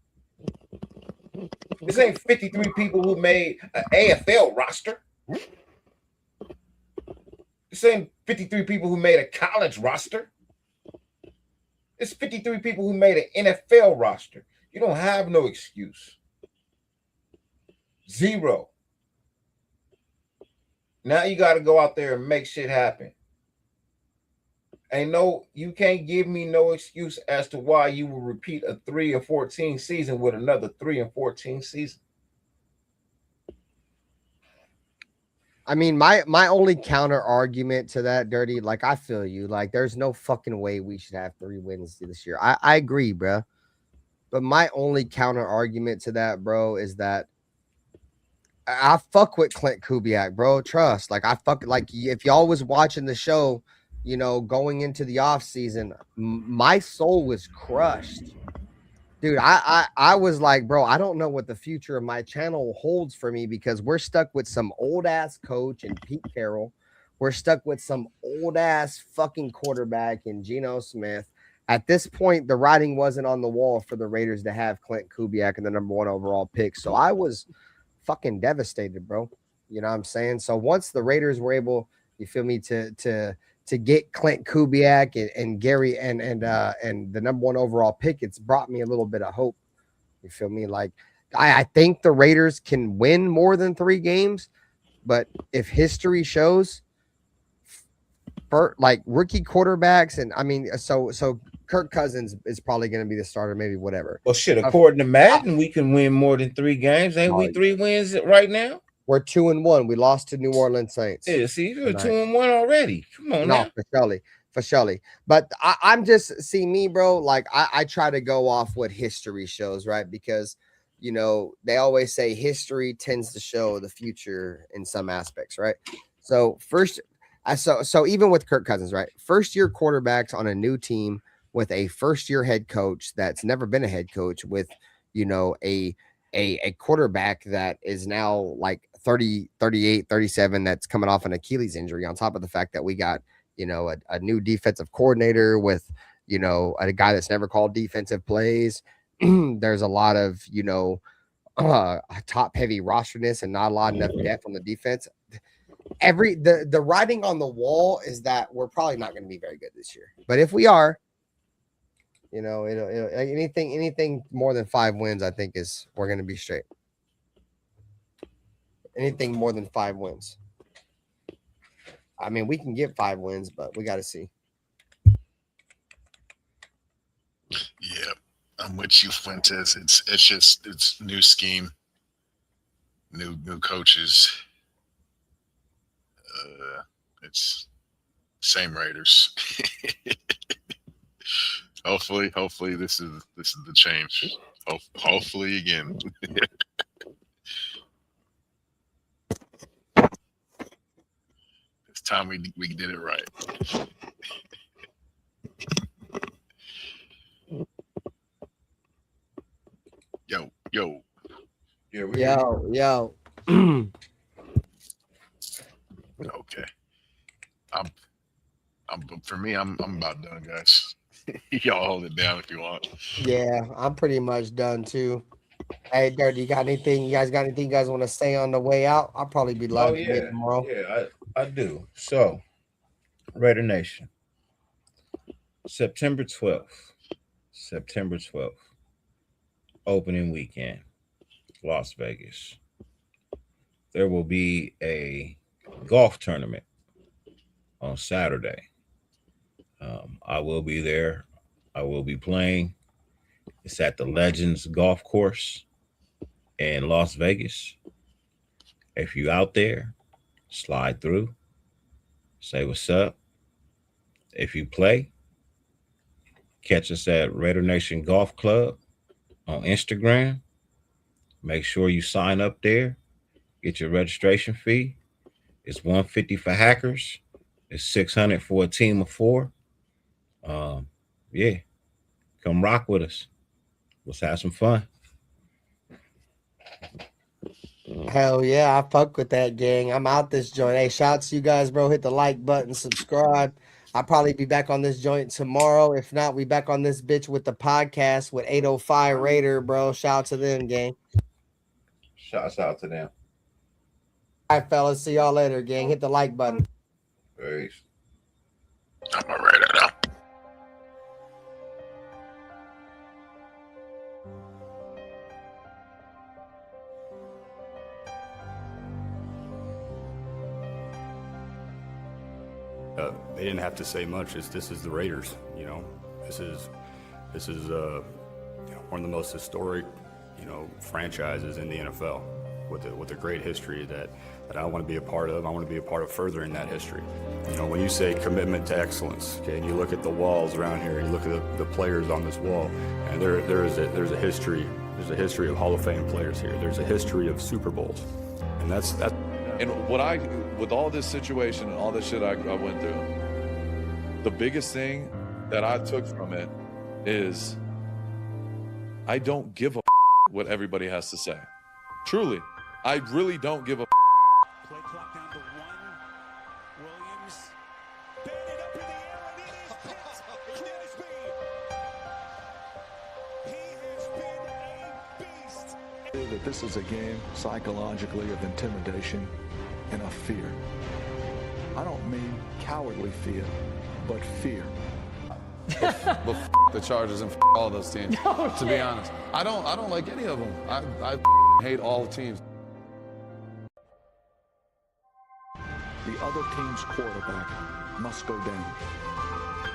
This ain't 53 people who made an AFL roster. This ain't 53 people who made a college roster. It's 53 people who made an NFL roster. You don't have no excuse. 0. Now you got to go out there and make shit happen. You can't give me no excuse as to why you will repeat a 3-14 season with another 3-14 season. I mean, my only counter argument to that, Dirty, like I feel you, like there's no fucking way we should have 3 wins this year. I agree, bro. But my only counter argument to that, bro, is that I fuck with Clint Kubiak, bro. Trust. Like if y'all was watching the show, going into the off season, my soul was crushed. Dude, I was like, bro, I don't know what the future of my channel holds for me because we're stuck with some old ass coach and Pete Carroll. We're stuck with some old ass fucking quarterback in Geno Smith. at this point, the writing wasn't on the wall for the Raiders to have Clint Kubiak in the number 1 overall pick. So I was fucking devastated, bro. You know what I'm saying? So once the Raiders were able, you feel me, to get Clint Kubiak and Gary and the number 1 overall pick, it's brought me a little bit of hope. You feel me? Like I think the Raiders can win more than 3 games, but if history shows, for like rookie quarterbacks, and I mean, so Kirk Cousins is probably going to be the starter, maybe whatever. Well, shit, according to Madden, we can win more than 3 games. Ain't we 3 wins right now? We're 2-1. We lost to New Orleans Saints. Yeah, see, you're 2-1 already. Come on now. For surely. But I'm just, see me, bro, like I try to go off what history shows, right? Because, you know, they always say history tends to show the future in some aspects, right? So so even with Kirk Cousins, right? First year quarterbacks on a new team with a first year head coach that's never been a head coach, with, you know, a quarterback that is now like 30, 38, 37, that's coming off an Achilles injury, on top of the fact that we got, you know, a new defensive coordinator with, you know, a guy that's never called defensive plays. There's a lot of, you know, top heavy rosterness and not a lot enough depth on the defense. The writing on the wall is that we're probably not going to be very good this year. But if we are, you know, it'll anything more than 5 wins, I think we're going to be straight. Anything more than 5 wins. I mean, we can get 5 wins, but we got to see. Yeah, I'm with you, Fuentes. It's new scheme, new coaches. It's same Raiders. Hopefully this is the change. Hopefully again. This time we did it right. Yo. Yo. Okay. For me, I'm about done, guys. Y'all hold it down if you want. Yeah, I'm pretty much done too. Hey, Dirty, you got anything? You guys got anything you guys want to say on the way out? I'll probably be live tomorrow. Yeah, I do. So, Raider Nation, September 12th, opening weekend, Las Vegas. There will be a golf tournament on Saturday. I will be there. I will be playing. It's at the Legends Golf Course in Las Vegas. If you out there, slide through, say what's up. If you play, catch us at Raider Nation Golf Club on Instagram. Make sure you sign up there. Get your registration fee. It's $150 for hackers. It's $600 for a team of 4. Yeah, come rock with us. Let's have some fun. Hell yeah, I fuck with that, gang. I'm out this joint. Hey, shout out to you guys, bro. Hit the like button, subscribe. I'll probably be back on this joint tomorrow. If not, we back on this bitch with the podcast with 805 Raider, bro. Shout out to them, gang. Shouts out to them. All right, fellas. See y'all later, gang. Hit the like button. Peace. I'm a Raider now. They didn't have to say much. This is the Raiders, you know. This is one of the most historic, you know, franchises in the NFL with a great history that I want to be a part of. I want to be a part of furthering that history. You know, when you say commitment to excellence, okay, and you look at the walls around here, you look at the players on this wall, and there's a history. There's a history of Hall of Fame players here. There's a history of Super Bowls, and that's. And with all this situation and all this shit I went through, the biggest thing that I took from it is I don't give a what everybody has to say. Truly, I really don't give a. Play clock down to 1. Williams. Batted up in the air, and it is picked. Knappsby That this is a game psychologically of intimidation and of fear. I don't mean cowardly fear, but fear. But the Chargers and all those teams. To be honest, I don't like any of them. I hate all teams. The other team's quarterback must go down,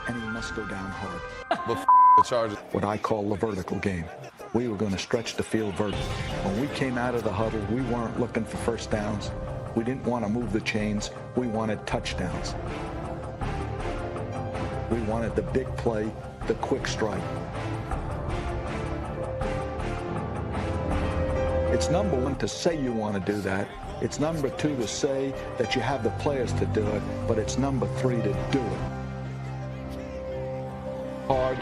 and he must go down hard. But the Chargers. What I call the vertical game. We were going to stretch the field vertical. When we came out of the huddle, we weren't looking for first downs. We didn't want to move the chains. We wanted touchdowns. We wanted the big play, the quick strike. It's number one to say you want to do that. It's number two to say that you have the players to do it, but it's number three to do it. Hard.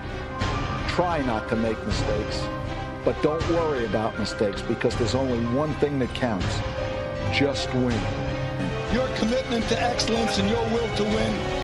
Try not to make mistakes, but don't worry about mistakes because there's only one thing that counts. Just win. Your commitment to excellence and your will to win